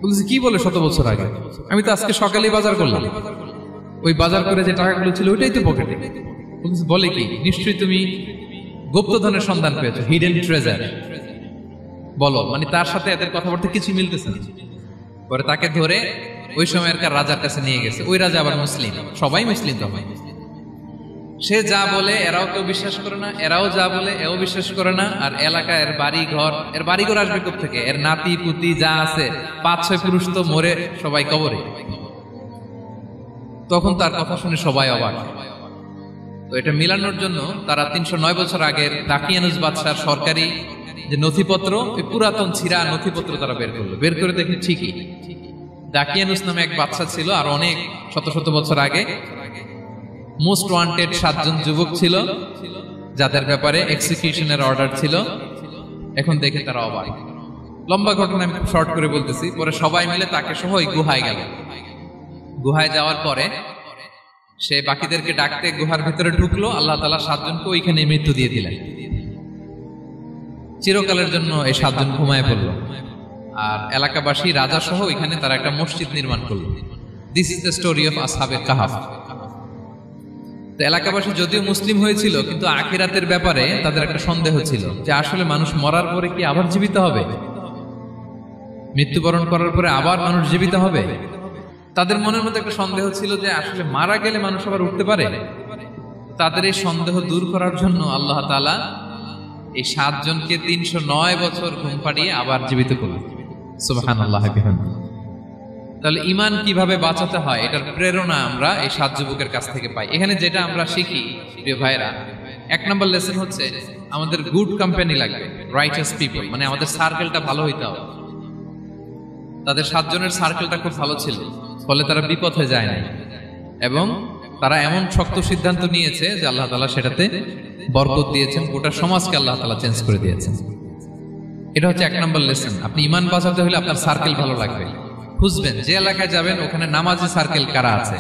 বলতেছে কি বলে শত বছর আগে? আমি তো আজকে সকালেই বাজার করলাম, ওই বাজার করে যে টাকাগুলো ছিল ওইটাই তো পকেটে। বলতেছে বলে কি? নিশ্চয়ই তুমি গুপ্তধনের সন্ধান পেয়েছো, হিডেন ট্রেজার। বলো, মানে তার সাথে এদের কথাবার্তা কিছু মিলতেছে না। পরে তাকে ধরে ওই সময়কার রাজার কাছে নিয়ে গেছে। ওই রাজা আবার মুসলিম, সবাই মুসলিম তখন। সে যা বলে এরাও কেউ বিশ্বাস করে না, এরাও যা বলে এও বিশ্বাস করে না। আর এলাকা এর বাড়িঘর আসবে কোত্থেকে? এর নাতি পুতি যা আছে 5-6 পুরুষ তো মরে সবাই কবরে। তখন তার কথা শুনে সবাই অবাক। তো এটা মিলানোর জন্য তারা 309 বছর আগের দাকিয়ানুস বাদশার সরকারি যে নথিপত্র, এই পুরাতন ছিঁড়া নথিপত্র তারা বের করলো। বের করে দেখি ঠিকই দাকিয়ানুস নামে এক বাদশা ছিল, আর অনেক শত শত বছর আগে মোস্ট ওয়ান্টেড 7 জন যুবক ছিল, যাদের ব্যাপারে এক্সিকিউশনের অর্ডার ছিল। এখন দেখে তারা অবাক। লম্বা ঘটনা আমি শর্ট করে বলতেছি। পরে সবাই মিলে তাকে সহ ওই গুহায় গেল। গুহায় যাওয়ার পরে সে বাকিদেরকে ডাকতে গুহার ভিতরে ঢুকলো। আল্লাহ তাআলা 7 জনকে ওইখানে মৃত্যু দিয়ে দিলেন। চিরকালের জন্য এই 7 জন ঘুমায় পড়লো। আর এলাকাবাসী রাজা সহ ওইখানে তারা একটা মসজিদ নির্মাণ করলো। This is the story of আসহাবে কাহাফ। তো এলাকাবাসী যদিও মুসলিম হয়েছিল, কিন্তু আখিরাতের ব্যাপারে তাদের একটা সন্দেহ ছিল যে আসলে মানুষ মরার পরে কি আবার জীবিত হবে? মৃত্যুবরণ করার পরে আবার মানুষ জীবিত হবে? তাদের মনের মধ্যে একটা সন্দেহ ছিল যে আসলে মারা গেলে মানুষ আবার উঠতে পারে। তাদের এই সন্দেহ দূর করার জন্য আল্লাহ তাআলা এই 7 জনকে 309 বছর ঘুম পাড়িয়ে আবার জীবিত করলেন। সুবহানাল্লাহ বিহামদিহি। তাহলে ঈমান কিভাবে বাঁচাতে হয় এটার প্রেরণা আমরা এই 7 যুবকের কাছ থেকে পাই। এখানে যেটা আমরা শিখি প্রিয় ভাইরা, 1 নম্বর লেসন হচ্ছে আমাদের গুড কোম্পানি লাগবে, রাইটাস পিপল, মানে আমাদের সার্কেলটা ভালো হইতে হবে। তাদের 7 জনের সার্কেলটা খুব ভালো ছিল। ফলে তারা বিপথে যায় না, এবং তারা এমন শক্ত সিদ্ধান্ত নিয়েছে যে আল্লাহ তাআলা সেটাতে বরকত দিয়েছেন, গোটা সমাজকে আল্লাহ তাআলা চেঞ্জ করে দিয়েছেন। এটা হচ্ছে 1 নম্বর লেসন। আপনি ঈমান বাঁচাতে হলে আপনার সার্কেল ভালো লাগবে। খুঁজবেন যে এলাকায় যাবেন ওখানে নামাজি সার্কেল কারা আছে,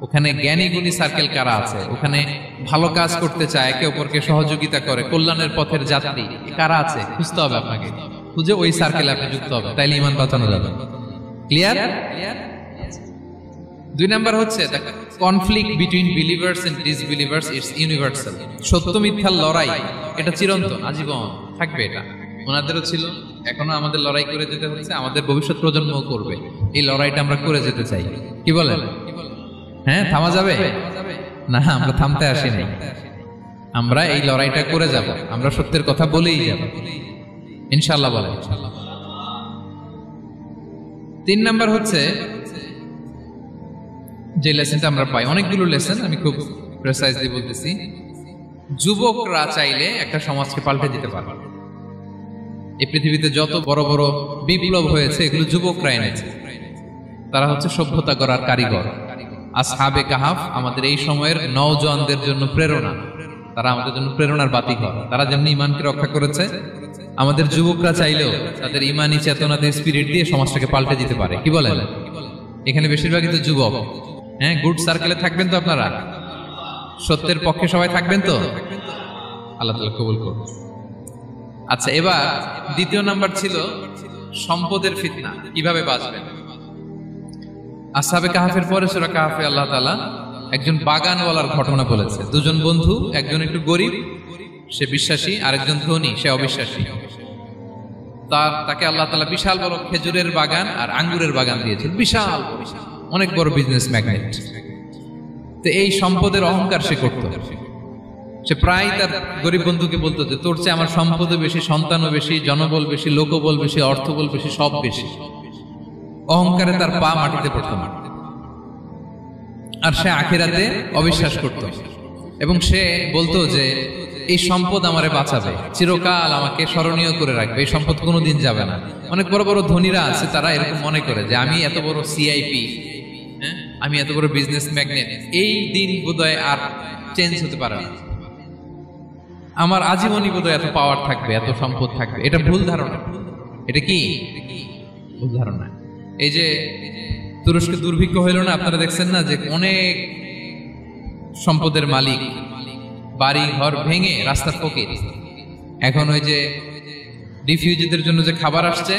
ওখানে জ্ঞানী গুণী সার্কেল কারা আছে, ওখানে ভালো কাজ করতে চায়, একে অপরকে সহযোগিতা করে, কল্যাণের পথের যাত্রী কারা আছে খুঁজতে হবে আপনাকে। খুঁজে ওই সার্কেলে আপনি যুক্ত হবে, তাইলে ঈমান বাঁচানো যাবে। ক্লিয়ার? 2 নাম্বার হচ্ছে conflict between believers and disbelievers it's universal. সত্য মিথ্যার লড়াই এটা চিরন্তন, আজীবন থাকবে। এটা ওনাদেরও ছিল, এখনো আমাদের লড়াই করে যেতে হচ্ছে, আমাদের ভবিষ্যৎ প্রজন্মও করবে। এই লড়াইটা আমরা করে যেতে চাই, কি বলেন? হ্যাঁ, থামা যাবে না, আমরা থামতে আসি নাই, আমরা এই লড়াইটা করে যাব, আমরা সত্যের কথা বলেই যাব ইনশাআল্লাহ। বলেন 3 নাম্বার হচ্ছে যে লেসনটা আমরা পাই, অনেকগুলো লেসন, আমি খুব প্রেসাইজলি বলতেছি। যুবকরা চাইলে একটা সমাজকে পাল্টে দিতে পারে। এই পৃথিবীতে যত বড় বড় বিপ্লব হয়েছে এগুলো যুবকরা এনেছে। তারা হচ্ছে সভ্যতা গড়ার কারিগর। আসহাবে কাহাফ আমাদের এই সময়ের নওজওয়ানদের জন্য প্রেরণা, তারা আমাদের জন্য প্রেরণার বাতিঘর। তারা যেমনি ঈমানকে রক্ষা করেছে, আমাদের যুবকরা চাইলেও তাদের ঈমানি চেতনাতে স্পিরিট দিয়ে সমাজটাকে পাল্টে দিতে পারে। কি বলেন? এখানে বেশিরভাগই তো যুবক। হ্যাঁ, গুড সার্কেলে থাকবেন তো আপনারা? সত্যের পক্ষে সবাই থাকবেন তো? আল্লাহ তাআলা কবুল করুন। আচ্ছা, এবার 2 নাম্বার ছিল সম্পদের ফিতনা, কিভাবে বাঁচবেন। আসহাবে কাহাফের পরে সূরা কাহাফে আল্লাহ তাআলা একজন বাগানওয়ালার ঘটনা বলেছে। 2 জন বন্ধু, একজন একটু গরিব, সে বিশ্বাসী, আরেকজন ধনী, সে অবিশ্বাসী। তাকে আল্লাহ তাআলা বিশাল বড় খেজুরের বাগান আর আঙ্গুরের বাগান দিয়েছেন, বিশাল অনেক বড় বিজনেস ম্যাগনেট। তো এই সম্পদের অহংকার সে করত। সে প্রায় তার গরিব বন্ধুকে বলতো যে তোর চেয়ে আমার সম্পদও বেশি, সন্তানও বেশি, জনবল বেশি, লোকবল বেশি, অর্থবল বেশি, সব বেশি। অহংকারে তার পা মাটিতে পড়ত না। আর সে আখিরাতে অবিশ্বাস করত, এবং সে বলতো যে এই সম্পদ আমারে বাঁচাবে, চিরকাল আমাকে স্মরণীয় করে রাখবে, এই সম্পদ কোনোদিন যাবে না। অনেক বড় বড় ধনীরা আছে, তারা এরকম মনে করে যে আমি এত বড় সিআইপি, হ্যাঁ, আমি এত বড় বিজনেস ম্যাগনেট, এই দিন বোধহয় আর চেঞ্জ হতে পারে না, আমার আজীবনই বোধহয় এত পাওয়ার থাকবে, এত সম্পদ থাকবে। এটা ভুল ধারণা। এটা কি ভুল ধারণা? এই যে তুরস্কে দুর্ভিক্ষ হইল না, আপনারা দেখছেন না যে অনেক সম্পদের মালিক বাড়ি ঘর ভেঙে রাস্তার ফকির। এখন ওই যে রিফিউজিদের জন্য যে খাবার আসছে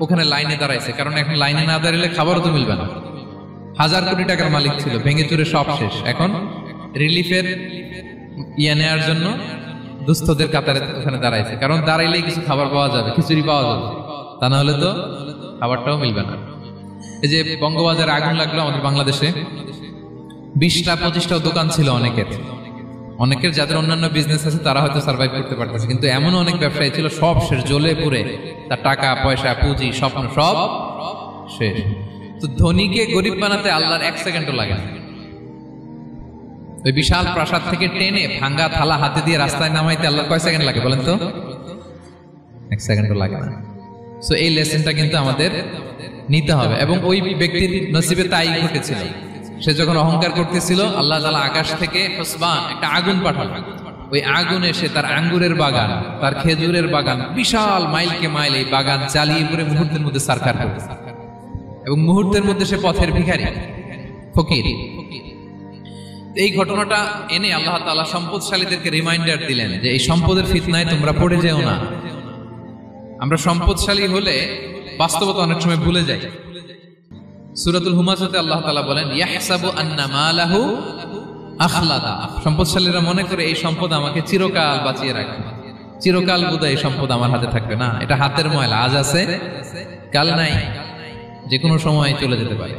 ওখানে লাইনে দাঁড়াইছে, কারণ এখন লাইনে না দাঁড়ালে খাবারও তো মিলবে না। 1000 কোটি টাকার মালিক ছিল, ভেঙে চুরে সব শেষ। এখন রিলিফের নেওয়ার জন্য দুস্থদের কাতারে ওখানে দাঁড়াইছে, কারণ দাঁড়াইলেই কিছু খাবার পাওয়া যাবে, খিচুড়ি পাওয়া যাবে, তা না হলে তো খাবারটাও মিলবে না। এই যে বঙ্গবাজারে আগুন লাগলো আমাদের বাংলাদেশে, 20টা-25টা দোকান ছিল অনেকের যাদের অন্যান্য বিজনেস আছে তারা হয়তো সার্ভাইভ করতে পারতেছে, কিন্তু এমন অনেক ব্যবসায়ী ছিল সব শেষ, জ্বলে পুড়ে, তার টাকা পয়সা পুঁজি স্বপ্ন সব শেষ। তো ধনীকে গরিব বানাতে আল্লাহর 1 সেকেন্ডও লাগে না। ওই বিশাল প্রাসাদ থেকে টেনে ভাঙ্গা থালা হাতে দিয়ে রাস্তায় নামাইতে আল্লাহর কয় সেকেন্ড লাগে বলেন তো? 1 সেকেন্ডও লাগে না। সো এই লেসনটা কিন্তু আমাদের নিতে হবে, এবং ওই ব্যক্তির নসিবে তাই ঘটেছিল। সে যখন অহংকার করতেছিল, আল্লাহ তাআলা আকাশ থেকে হুসবান একটা আগুন পাঠালো। ওই আগুন এসে তার আঙ্গুরের বাগান, তার খেজুরের বাগান, বিশাল মাইলকে মাইল এই বাগান জ্বালিয়ে পুরো মুহূর্তের মধ্যে সারকার করে, এবং মুহূর্তের মধ্যে সে পথের ভিখারি, ফকির। এই ঘটনাটা এনে আল্লাহ তাআলা সম্পদশালীদেরকে রিমাইন্ডার দিলেন যে এই সম্পদের ফিতনায় তোমরা পড়ে যেও না। আমরা সম্পদশালী হলে বাস্তবতা অনেক সময় ভুলে যাই। সূরাতুল হুমাজাতে আল্লাহ তাআলা বলেন ইয়াহসাবু আন্না মালাহু আখলাদা। সম্পদশালীরা মনে করে এই সম্পদ আমাকে চিরকাল বাঁচিয়ে রাখবে, চিরকাল বোধহয় এই সম্পদ আমার হাতে থাকবে। না, এটা হাতের ময়লা, আজ আছে কাল নাই, যে কোনো সময় চলে যেতে পারে।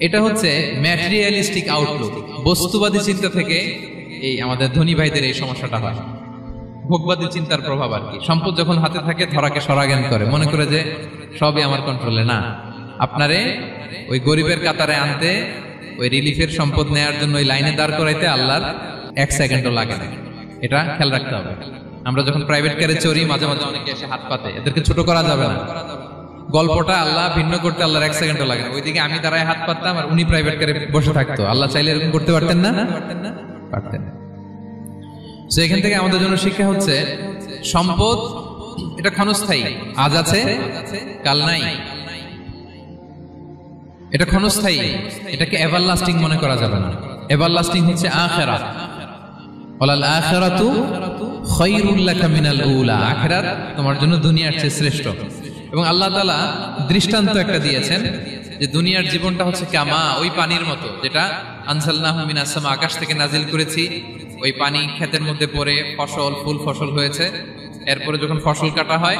এটা হচ্ছে ম্যাটেরিয়ালিস্টিক আউটলুক, বস্তুবাদী চিন্তা থেকে এই আমাদের ধনী ভাইদের এই সমস্যাটা হয়। ভোগবাদী চিন্তার প্রভাব আর কি। সম্পদ যখন হাতে থাকে ধরাকে সরাজ্ঞান করে, মনে করে যে সবই আমার কন্ট্রোলে। না, আপনারে ওই গরিবের কাতারে আনতে, ওই রিলিফের সম্পদ নেয়ার জন্য ওই লাইনে দাঁড় করাইতে আল্লাহর 1 সেকেন্ডও লাগে না। এটা খেয়াল রাখতে হবে। আমরা যখন প্রাইভেট কারে চড়ি মাঝে মাঝে অনেকে এসে হাত পাতে, এদেরকে ছোট করা যাবে না। গল্পটা আল্লাহ ভিন্ন করতে আল্লাহর 1 সেকেন্ডও লাগে না। ওইদিকে আমি দাঁড়ায় হাত পাততাম আর উনি প্রাইভেট কারে বসে থাকতো। আল্লাহ চাইলে এরকম করতে পারতেন না? পারতেন। তো এখান থেকে আমাদের জন্য শিক্ষা হচ্ছে সম্পদ এটা ক্ষণস্থায়ী, আজ আছে কাল নাই, এটা ক্ষণস্থায়ী, এটাকে এভারলাস্টিং মনে করা যাবে না। এভারলাস্টিং হচ্ছে আখিরাত। ওয়ালাল আখিরাতু খায়রুল লাকা মিনাল উলা, আখিরাত তোমার জন্য দুনিয়ার চেয়ে শ্রেষ্ঠ। এবং আল্লাহ তাআলা দৃষ্টান্ত একটা দিয়েছেন যে দুনিয়ার জীবনটা হচ্ছে কামা, ওই পানির মতো যেটা আনজালনাহু মিনাস সামা, আকাশ থেকে নাজিল করেছি। ওই পানি ক্ষেতের মধ্যে পড়ে ফসল ফুল ফসল হয়েছে, এরপরে যখন ফসল কাটা হয়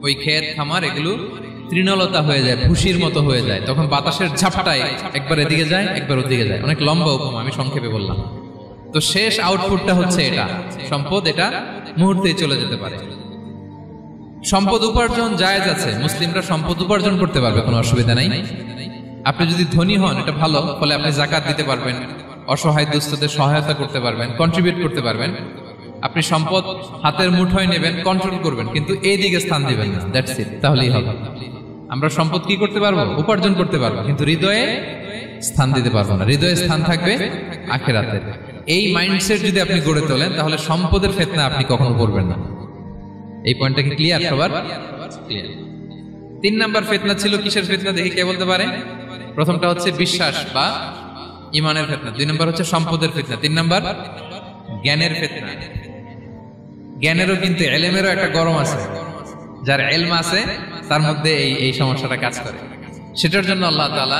ওই ক্ষেত খামার এগুলো তৃণলতা হয়ে যায়, ভুসির মতো হয়ে যায়, তখন বাতাসের ঝাপটায় একবার এদিকে যায় একবার ওদিকে যায়। অনেক লম্বা উপমা, আমি সংক্ষেপে বললাম। তো শেষ আউটপুটটা হচ্ছে এটা, সম্পদ এটা মুহূর্তেই চলে যেতে পারে। সম্পদ উপার্জন জায়েজ আছে, মুসলিমরা সম্পদ উপার্জন করতে পারবে, কোনো অসুবিধা নাই। আপনি যদি ধনী হন এটা ভালো, ফলে আপনি যাকাত দিতে পারবেন, অসহায় দুস্থদের সহায়তা করতে পারবেন, কন্ট্রিবিউট করতে পারবেন। আপনি সম্পদ হাতের মুঠোয় নেবেন, কন্ট্রোল করবেন, কিন্তু এই দিকে স্থান দিবেন না, দ্যাটস ইট, তাহলেই হবে। আমরা সম্পদ কি করতে পারবো? উপার্জন করতে পারবো, কিন্তু হৃদয়ে স্থান দিতে পারবো না। হৃদয়ে স্থান থাকবে আখিরাতের। এই মাইন্ডসেট যদি আপনি গড়ে তোলেন তাহলে সম্পদের ফিতনা আপনি কখনো পড়বেন না। এই পয়েন্টটা কি ক্লিয়ার সবার? ক্লিয়ার। 3 নাম্বার ফিতনা ছিল কিসের ফিতনা দেখি কে বলতে পারে? প্রথমটা হচ্ছে বিশ্বাস বা ঈমানের ফিতনা, 2 নাম্বার হচ্ছে সম্পদের ফিতনা, 3 নাম্বার জ্ঞানের ফিতনা। জ্ঞানেরও কিন্তু ইলমেরও একটা গরম আছে, যার ইলম আছে তার মধ্যে এই সমস্যাটা কাজ করে। সেটার জন্য আল্লাহ তাআলা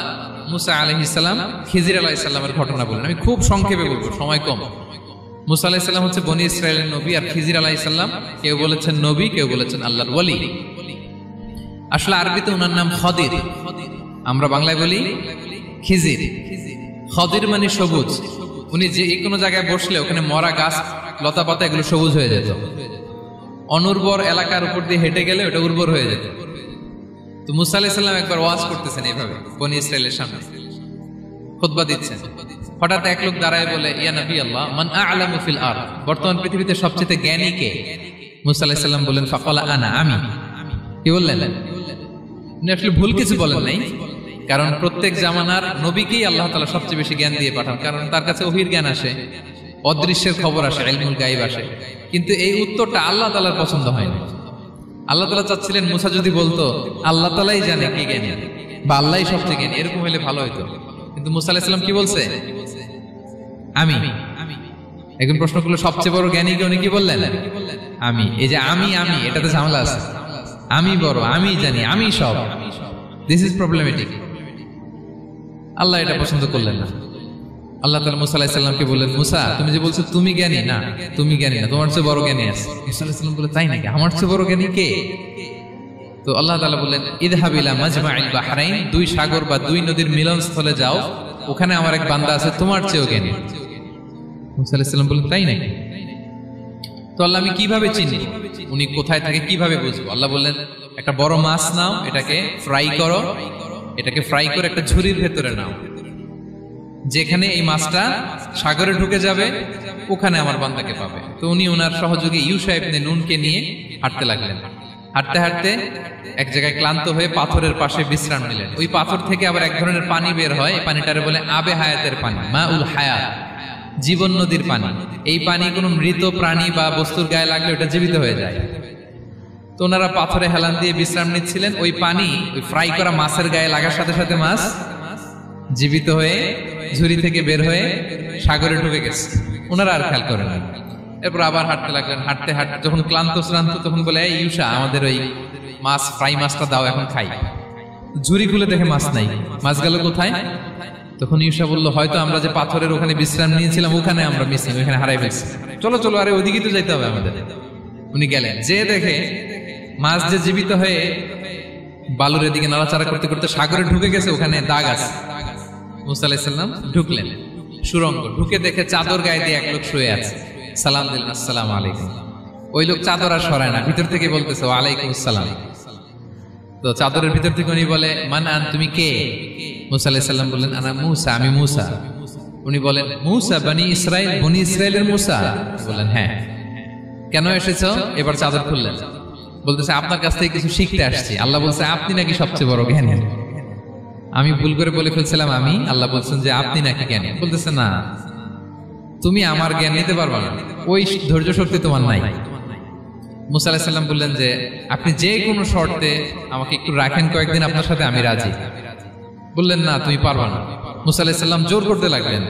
মুসা আলাইহিস সালাম খিজির আলাইহিস সালামের ঘটনা বলেন। আমি খুব সংক্ষেপে বলবো, সময় কম। মুসা আলাইহিস সালাম হচ্ছে বনি ইসরাইলের নবী, আর খিজির আলাইহিস সালাম কেউ বলেছেন নবী, কেউ বলেছেন আল্লাহর ওলি। আসলে আরবিতে ওনার নাম খদির, আমরা বাংলায় বলি খিজির। খদির মানে সবুজ। উনি যে কোনো জায়গায় বসলে ওখানে মরা গাছ লতা পাতা এগুলো সবুজ হয়ে যেত। অনুর্বর এলাকার উপর দিয়ে হেঁটে গেলে ওটা উর্বর হয়ে যেত। তো মুসা আলাইহিস সালাম একবার ওয়াজ করতেছেন এইভাবে বনি ইসরাইলের সামনে, খুতবা দিচ্ছেন। হঠাৎ এক লোক দাঁড়ায় বলে, ইয়া নবী আল্লাহ, মান আ'লামু ফিল আরদ, বর্তমান পৃথিবীতে সবচেয়ে জ্ঞানী কে? মুসা আলাইহিস সালাম বলেন, ফাকালা আনা, আমি। কি বললেন? উনি আসলে ভুল কিছু বলেন নাই, কারণ প্রত্যেক জামানার নবীকেই আল্লাহ তাআলা সবচেয়ে বেশি জ্ঞান দিয়ে পাঠান, কারণ তার কাছে ওহীর জ্ঞান আসে, অদৃশ্যের খবর আসে, ইলমুল গায়ব আসে। কিন্তু এই উত্তরটা আল্লাহ তাআলার পছন্দ হয় না। আল্লাহ তাআলা চাচ্ছিলেন মুসা যদি বলতো আল্লাহ তাআলাই জানে কে জ্ঞানী বা আল্লাহই সবচেয়ে জ্ঞানী, এরকম হলে ভালো হতো। কিন্তু মুসা আলাইহিস সালাম কি বলছে? আমি। এখন প্রশ্ন করলো সবচেয়ে বড় জ্ঞানী কে? উনি কি বললেন? আমি। এই যে আমি এটাতে ঝামেলা আছে। আমি বড়, আমি জানি, আমি সব, দিস ইজ প্রবলেমেটিক। আল্লাহ এটা পছন্দ করলেন না। আল্লাহ তাআলা মুসা আলাইহিস সালামকে বললেন, মুসা তুমি যে বলছো তুমি জ্ঞানী, না তুমি জ্ঞানী না, তোমার চেয়ে বড় জ্ঞানী আছে। মুসা আলাইহিস সালাম বলে, তাই নাকি? আমার চেয়ে বড় জ্ঞানী কে? তো আল্লাহ তাআলা বললেন, ইযহাব ইলা মাজমাইল বাহরাইন, 2 সাগর বা 2 নদীর মিলনস্থলে যাও, ওখানে আমার এক বান্দা আছে তোমার চেয়েও জ্ঞানী। মুসা আলাইহিস সালাম বললেন, তাই নাকি? তো আল্লাহ আমি কিভাবে চিনি উনি কোথায় থাকে, কিভাবে বুঝবো? আল্লাহ বললেন, একটা বড় মাছ নাও, এটাকে ফ্রাই করো, এটাকে ফ্রাই করে একটা ঝুড়ির ভেতরে নাও, যেখানে এই মাছটা সাগরে ঢুকে যাবে ওখানে আমার বান্দাকে পাবে। তো উনি ওনার সহযোগী ইউশা ইবনে নুনকে নিয়ে হাঁটতে লাগলেন। হাঁটতে হাঁটতে এক জায়গায় ক্লান্ত হয়ে পাথরের পাশে বিশ্রাম নিলেন। ওই পাথর থেকে আবার এক ধরনের পানি বের হয়, এই পানিটারে বলে আবে হায়াতের পানি, মাউল হায়াত, জীবন নদীর পানি। এই পানি কোনো মৃত প্রাণী বা বস্তুর গায়ে লাগলে ওটা জীবিত হয়ে যায়। তো ওনারা পাথরে হেলান দিয়ে বিশ্রাম নিচ্ছিলেন। ওই পানি ওই ফ্রাই করা মাছের গায়ে লাগার সাথে সাথে মাছ জীবিত হয়ে ঝুড়ি থেকে বের হয়ে সাগরে ঢুকে গেছে। ওনারা আর খেয়াল করেন না। এরপর আবার হাঁটতে লাগলেন। হাঁটতে হাঁটতে যখন ক্লান্ত শ্রান্ত তখন বলে, এই ইউশা আমাদের ওই মাছ ফ্রাই মাছটা দাও, এখন খাই। ঝুড়ি খুলে দেখে মাছ নাই। মাছ গেল কোথায়? তখন ইউশা বলল, হয়তো আমরা যে পাথরের ওখানে বিশ্রাম নিয়েছিলাম ওখানে আমরা মিসিং, ওখানে হারাই ফেলছি। চলো চলো, আরে ওইদিকে তো যাইতে হবে আমাদের। উনি গেলেন, যে দেখে মাছ যে জীবিত হয়ে বালুর দিকে নাড়াচাড়া করতে করতে সাগরে ঢুকে গেছে, ওখানে দাগ আছে। মুসা আলাইহিস সালাম ঢুকলেন সুরঙ্গ, ঢুকে দেখে চাদর গায়ে দিয়ে এক লোক শুয়ে আছে। সালাম দিলেন, আসসালামু আলাইকুম। ওই লোক চাদর আর সরায় না, ভিতর থেকে বলতেছে ওয়ালাইকুম আসসালাম। তো চাদরের ভিতর থেকে উনি বলে, মান আন, তুমি কে? মুসা আলাইহিস সালাম বললেন, আনা মুসা, আমি মুসা। উনি বলেন, মুসা বনি ইসরাইল, বনি ইসরাইলের মুসা? বললেন, হ্যাঁ। কেন এসেছো? এবার চাদর খুললেন, বলতেছে আপনার কাছ থেকে কিছু শিখতে আসছি। আল্লাহ বলছে আপনি নাকি সবচেয়ে বড় জ্ঞানী। আমি ভুল করে বলে ফেলছিলাম আমি, আল্লাহ বলছেন যে আপনি নাকি জ্ঞানী। বলতেছে না, তুমি আমার জ্ঞান নিতে পারবা না, ওই ধৈর্য শক্তি তোমার নাই। মুসা আলাইহিস সালাম বললেন যে আপনি যে কোনো শর্তে আমাকে একটু রাখেন কয়েকদিন আপনার সাথে, আমি রাজি। বললেন না তুমি পারবা না। মুসা আলাইহিস সালাম জোর করতে লাগলেন।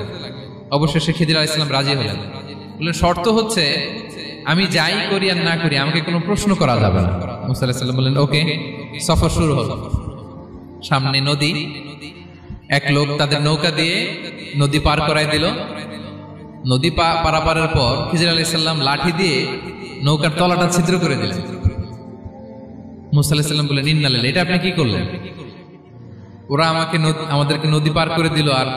অবশেষে খিদির আলাইহিস সালাম রাজি হলেন। বললেন শর্ত হচ্ছে আমি যাই করি আর না করি আমাকে কোনো প্রশ্ন করা যাবে না। মুসা আলাইহিস সালাম বললেন ওকে। সফর শুরু হলো। সামনে নদী, এক লোক তাদের নৌকা দিয়ে নদী পার করাই দিল। নদী পারাপারের পর খিজির আলাইহিস সালাম লাঠি দিয়ে নৌকার তলাটা ছিদ্র করে দিলেন। মুসা আলাইহিস সালাম বললেন ইন্না লিল্লাহি, এটা আপনি কি করলেন? ওরা আমাদেরকে নদী পার করে দিল, আর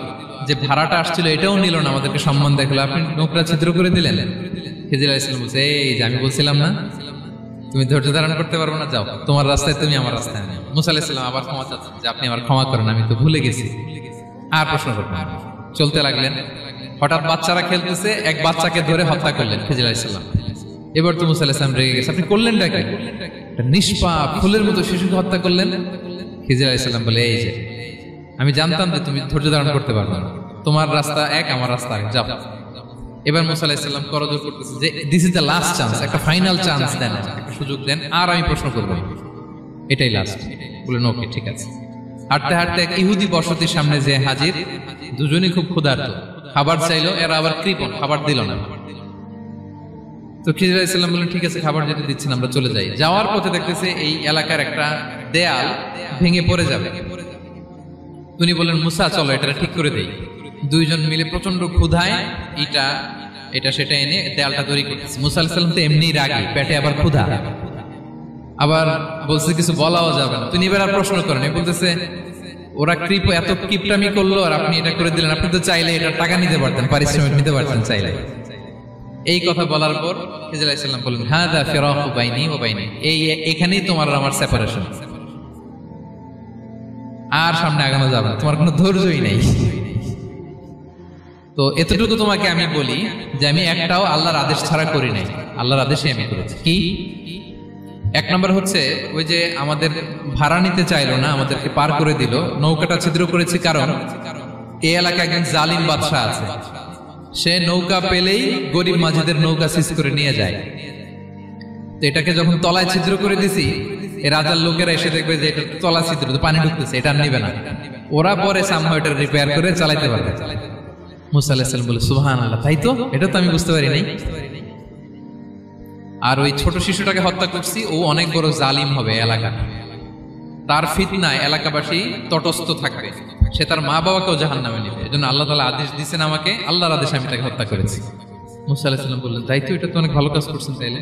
যে ভাড়াটা আসছিল এটাও নিল না, আমাদেরকে সম্মান দেখালো, আপনি নৌকা ছিদ্র করে দিলেন। খিজির আলাইহিস সালাম বলছে এই যে আমি বলছিলাম না তুমি ধৈর্য ধারণ করতে পারবে না, যাও তোমার রাস্তায় তুমি আমার রাস্তায় না। মুসা আলাইহিস সালাম আবার ক্ষমা চাচ্ছেন যে আপনি আমার ক্ষমা করেন, আমি তো ভুলে গেছি, আর প্রশ্ন করবেন না। চলতে লাগলেন। হঠাৎ বাচ্চারা খেলতেছে, এক বাচ্চাকে ধরে হত্যা করলেন খিজির আলাইহিস সালাম। এবার তো মুসা আলাইহিস সালাম রেগে গেছে, আপনি করলেনটা কি? একটা নিষ্পাপ ফুলের মতো শিশুকে হত্যা করলেন। খিজির আলাইহিস সালাম বলে এই যে আমি জানতাম যে তুমি ধৈর্য ধারণ করতে পারবে না, তোমার রাস্তা এক আমার রাস্তা এক, যাও। এবার মুসা আলাইহিস সালাম করজোর করতেছে যে this is the last chance, একটা ফাইনাল চান্স দেন, একটা সুযোগ দেন, আর আমি প্রশ্ন করব, এটাই লাস্ট। বললেন ওকে ঠিক আছে। হাঁটতে হাঁটতে এক ইহুদি বসতির সামনে যে হাজির, দুজনই খুব ক্ষুধার্ত, খাবার চাইলো, এরা আবার কৃপণ, খাবার দিল না। তো খিজির আলাইহিস সালাম বললেন ঠিক আছে খাবার যেটা দিচ্ছেন আমরা চলে যাই। যাওয়ার পথে দেখতেছে এই এলাকার একটা দেয়াল ভেঙে পড়ে যাবে। তিনি বললেন মুসা চলো এটা ঠিক করে দেই। দুইজন মিলে প্রচন্ড ক্ষুধায় এটা সেটা এনে দেয়ালটা তৈরি করতেছে। মুসা আলাইহিস সালাম তো এমনি রাগী, পেটে আবার ক্ষুধা, আবার বলছে কিছু বলাও যাবে না। তিনি এবার আর প্রশ্ন করেন, বলতেছে ওরা এত কিপটামি করলো আর আপনি এটা করে দিলেন, আপনি তো চাইলে এটা টাকা নিতে পারতেন, পারিশ্রমিক নিতে পারতেন চাইলে। এই কথা বলার পর খিজির আলাইহিস সালাম বললেন হাযা ফিরাকু বাইনি ওয়া বাইনি, এখানেই তোমার আর আমার সেপারেশন, আর সামনে আগানো যাবে না, তোমার কোনো ধৈর্যই নেই। তো এতটুকু তোমাকে আমি বলি যে আমি একটাও আল্লাহর আদেশ ছাড়া করি নাই, আল্লাহর আদেশে আমি করেছি। কি? এক নম্বর হচ্ছে ওই যে আমাদের ভাড়া নিতে চাইলো না, আমাদেরকে পার করে দিল, নৌকাটা ছিদ্র করেছি কারণ এই এলাকায় একজন জালিম বাদশা আছে, সে নৌকা পেলেই গরিব মাঝিদের নৌকা সিজ করে নিয়ে যায়। তো এটাকে যখন তলায় ছিদ্র করে দিছি, এই রাজার লোকেরা এসে দেখবে যে এটা তলা ছিদ্র, পানি ঢুকতেছে, এটা নিবে না, ওরা পরে সামহাও এটা রিপেয়ার করে চালাইতে পারবে। মুসা আলাইহিস সালাম বলে সুবহানাল্লাহ, তাই তো, এটা তো আমি বুঝতে পারি নাই। আর ওই ছোট শিশুটাকে হত্যা করছি, ও অনেক বড় জালিম হবে এলাকা, তার ফিতনায় এলাকাবাসী তটস্থ থাকবে, সে তার মা বাবাকেও জাহান্নামে নেবে। এজন্য আল্লাহ তাআলা আদেশ দিয়েছেন আমাকে, আল্লাহর আদেশে আমি তাকে হত্যা করেছি। মুসা আলাইহিস সালাম বললেন তাই তো, এটা তো অনেক ভালো কাজ করছেন। তাইলে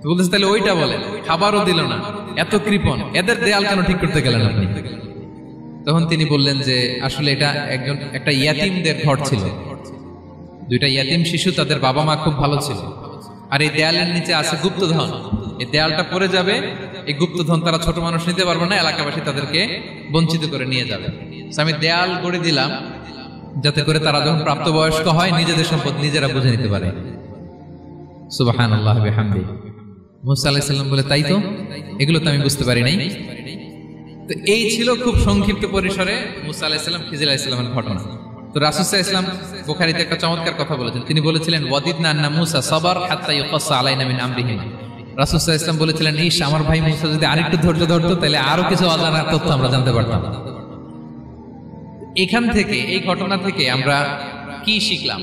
তো বলতেছে তাহলে ওইটা বলেন, খাবারও দিল না, এত কৃপণ, এদের দেয়াল কেন ঠিক করতে গেলেন আপনি? তখন তিনি বললেন যে আসলে এটা একটা ইয়াতিমদের ঘর ছিল, দুইটা ইয়াতিম শিশু, তাদের বাবা মা খুব ভালো ছিল, আর এই দেয়ালের নিচে আছে গুপ্তধন, এই দেয়ালটা পড়ে যাবে, এই গুপ্তধন তারা ছোট মানুষ নিতে পারবে না, এলাকাবাসী তাদেরকে বঞ্চিত করে নিয়ে যাবে। আমি দেয়াল গড়ে দিলাম যাতে করে তারা যখন প্রাপ্তবয়স্ক হয় নিজেদের সম্পদ নিজেরা বুঝে নিতে পারে। সুবহানাল্লাহ বিহামদিহি। মুসা আলাইহিস সালাম বলে তাই তো, এগুলো তো আমি বুঝতে পারি নাই। তো এই ছিল খুব সংক্ষিপ্ত পরিসরে মুসা আলাইহিস সালাম খিজির আলাইহিস সালামের ঘটনা। তো রাসূল সাল্লাল্লাহু আলাইহি ওয়াসাল্লাম বুখারীতে একটা চমৎকার কথা বলেছেন, তিনি বলেছিলেন ওয়াদিদনা আন্না মুসা সাবার হাত্তা ইউকাসসা আলাইনা মিন আমরিহি। রাসূল সাল্লাল্লাহু আলাইহি ওয়াসাল্লাম বলেছিলেন ইস, আমার ভাই মুসা যদি আরেকটু ধৈর্য ধরতো তাহলে আরো কিছু অজানা তথ্য আমরা জানতে পারতাম। এখান থেকে, এই ঘটনা থেকে আমরা কি শিখলাম?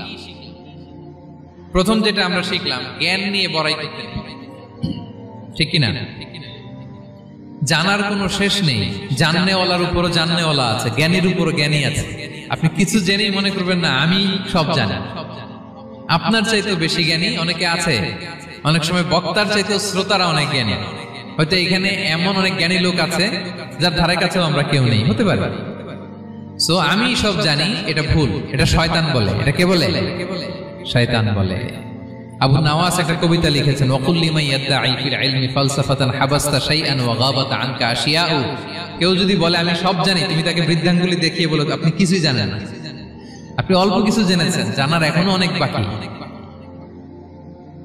প্রথম যেটা আমরা শিখলাম, জ্ঞান নিয়ে বড়াই করতে নেই, ঠিক কিনা? জানার কোনো শেষ নেই, জাননেওয়ালার উপরও জাননেওয়ালা আছে, জ্ঞানীর উপরও জ্ঞানী আছে। আপনি কিছু জেনেই মনে করবেন না আমি সব জানি, আপনার চাইতেও বেশি জ্ঞানী অনেকে আছে। অনেক সময় বক্তার চাইতেও শ্রোতারা অনেক জ্ঞানী। হয়তো এখানে এমন অনেক জ্ঞানী লোক আছে যার ধারে কাছেও আমরা কেউ নেই, হতে পারে। সো আমি সব জানি, এটা ভুল, এটা শয়তান বলে। এটা কে বলে? শয়তান বলে। আবু নাওয়াস একটা কবিতা লিখেছেন, ওয়াকুল লিমান ইয়াদঈ ফিল ইলমি ফালসাফাতান হাবাসতা শাইআন ওয়া গাবাত আনকা আশিয়াউ। কেউ যদি বলে আমি সব জানি, তুমি তাকে বৃদ্ধাঙ্গুলি দেখিয়ে বলো আপনি কিছুই জানেন না, আপনি অল্প কিছু জেনেছেন, জানার এখনো অনেক বাকি।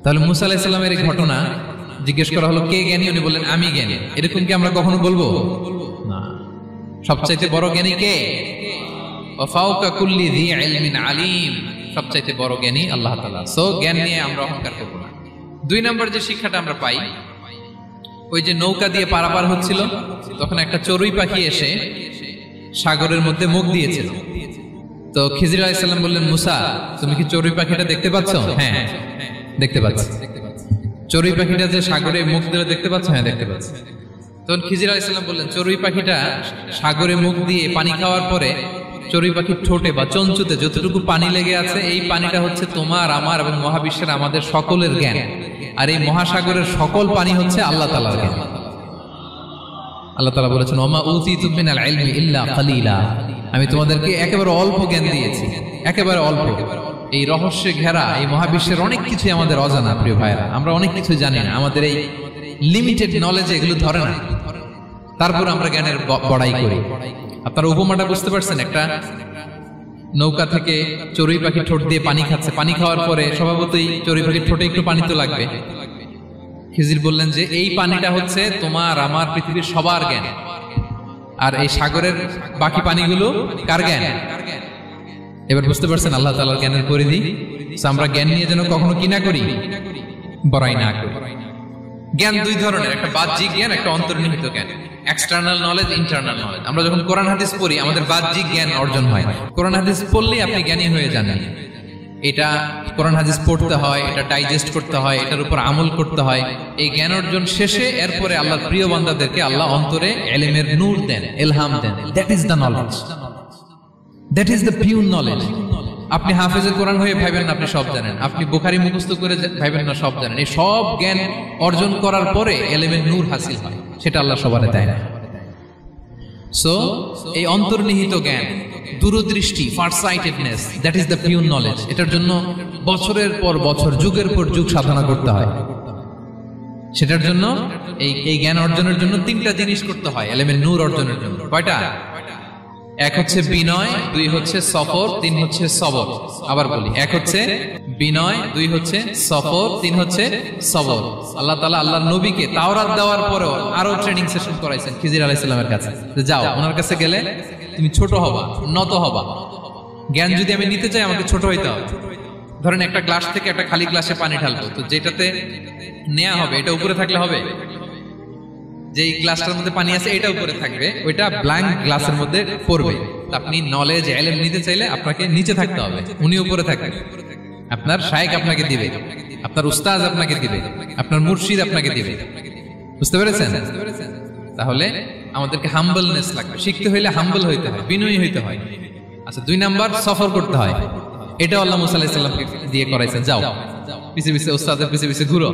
তাহলে মুসা আলাইহিস সালামের এই ঘটনা জিজ্ঞেস করা হলো কে জ্ঞানী, উনি বললেন আমি জ্ঞানী। এরকম কি আমরা কখনো বলবো না? সবচাইতে বড় জ্ঞানী কে? ওয়া ফাওকা কুল্লি যী ইলমিন আলিম, সবচাইতে বড় জ্ঞানী আল্লাহ তাআলা। সো জ্ঞান নিয়ে আমরা অহংকার করব না। 2 নম্বর যে শিক্ষাটা আমরা পাই, ওই যে নৌকা দিয়ে পারাপার হচ্ছিল, তখন একটা চড়ুই পাখি এসে সাগরের মধ্যে মুখ দিয়েছিল। তো খিজির আলাইহিস সালাম বললেন, মুসা তুমি কি চড়ুই পাখিটা দেখতে পাচ্ছ? হ্যাঁ দেখতে পাচ্ছি। চড়ুই পাখিটা যে সাগরে মুখ দিলে দেখতে পাচ্ছ? হ্যাঁ দেখতে পাচ্ছি। তখন খিজির আলাইহিস সালাম বললেন, চড়ুই পাখিটা সাগরে মুখ দিয়ে পানি খাওয়ার পরে চড়ুই পাখির ঠোঁটে বা চঞ্চুতে যতটুকু পানি লেগে আছে, এই পানিটা হচ্ছে তোমার আমার এবং মহাবিশ্বের আমাদের সকলের জ্ঞান। আর এই মহাসাগরের সকল পানি হচ্ছে আল্লাহ তাআলার জ্ঞান। আল্লাহ তাআলা বলেছেন, ওমা উতিতু মিনাল ইলমি ইল্লা কালিলা, আমি তোমাদেরকে একেবারে অল্প জ্ঞান দিয়েছি, একেবারে অল্প। এই রহস্যে ঘেরা এই মহাবিশ্বের অনেক কিছু আমাদের অজানা। প্রিয় ভাইরা, আমরা অনেক কিছু জানি না, আমাদের এই লিমিটেড নলেজে এগুলো ধরে না, তারপর আমরা জ্ঞানের বড়াই করি। আপনারা উপমাটা বুঝতে পারছেন? একটা নৌকা থেকে চড়ুই পাখি ঠোঁট দিয়ে পানি খাচ্ছে, পানি খাওয়ার পরে স্বভাবতই চড়ুই পাখির ঠোঁটে একটু পানি তো লাগবে। খিজির বললেন যে এই পানিটা হচ্ছে তোমার আমার পৃথিবীর সবার জ্ঞান, আর এই সাগরের বাকি পানিগুলো কার জ্ঞান? এবার বুঝতে পারছেন আল্লাহ তাআলার জ্ঞানের পরিধি। আমরা জ্ঞান নিয়ে যেন কখনো কি না করি, বড়াই না করি। জ্ঞান 2 ধরনের, একটা বাহ্যিক জ্ঞান, একটা অন্তর্নিহিত জ্ঞান। External knowledge, internal knowledge. আমরা যখন কোরআন হাদিস পড়ি আমাদের বাহ্যিক জ্ঞান অর্জন হয়। কোরআন হাদিস পড়লেই আপনি জ্ঞানী হয়ে যান। এটা কোরআন হাদিস পড়তে হয়, এটা ডাইজেস্ট করতে হয়, এটার উপর আমল করতে হয়। এই জ্ঞান অর্জন শেষে এরপরে আল্লাহর প্রিয় বান্দাদেরকে আল্লাহ অন্তরে ইলমের নূর দেন, ইলহাম দেন। That is the knowledge, that is the pure knowledge. আপনি হাফেজে কোরআন হয়ে ভাবেন না আপনি সব জানেন, আপনি বুখারী মুখস্থ করে ভাবেন না সব জানেন। এই সব জ্ঞান অর্জন করার পরে ইলমের নূর হাসিল হয়, সেটা আল্লাহ সবারে দেয় না। সো এই অন্তর্নিহিত জ্ঞান, দূরদৃষ্টি, farsightedness, that is the pure knowledge. এটার জন্য বছরের পর বছর, যুগের পর যুগ সাধনা করতে হয়। সেটার জন্য এই জ্ঞান অর্জনের জন্য 3টা জিনিস করতে হয় ইলমের নূর অর্জনের জন্য। কয়টা? 1 হচ্ছে বিনয়, 2 হচ্ছে সফর, 3 হচ্ছে সবর। আবার বলি, 1 হচ্ছে বিনয়, 2 হচ্ছে সফর, 3 হচ্ছে সবর। আল্লাহ তাআলা আল্লাহর নবীকে তাওরাত দেওয়ার পরেও আরো ট্রেনিং সেশন করাইছেন খিজির আলাইহিস সালামের কাছে। যাও, ওনার কাছে গেলে তুমি ছোট হবা, নত হবা। জ্ঞান যদি আমি নিতে চাই আমাকে ছোট হইতে হবে। ধরেন একটা গ্লাস থেকে একটা খালি গ্লাসে পানি ঢালবো, তো যেটাতে নেওয়া হবে এটা উপরে থাকলে হবে? যেই গ্লাসটার মধ্যে পানি আছে এটা উপরে থাকবে, ওইটা ব্ল্যাঙ্ক গ্লাসের মধ্যে পড়বে। আপনি নলেজ ইলম নিতে চাইলে আপনাকে নিচে থাকতে হবে, উনি উপরে থাকবেন। আপনার শায়েখ আপনাকে দিবে, আপনার উস্তাদ আপনাকে দিবে, আপনার মুর্শিদ আপনাকে দিবে। বুঝতে পেরেছেন? তাহলে আমাদেরকে হাম্বলনেস লাগবে। শিখতে হইলে হাম্বল হইতে হয়, বিনয়ী হইতে হয়। আচ্ছা, 2 নাম্বার সফর করতে হয়। এটা আল্লাহ মুসা আলাইহিস সালামকে দিয়ে করাইছেন, যাও পিছে পিছে উস্তাদের পিছে পিছে ঘুরো।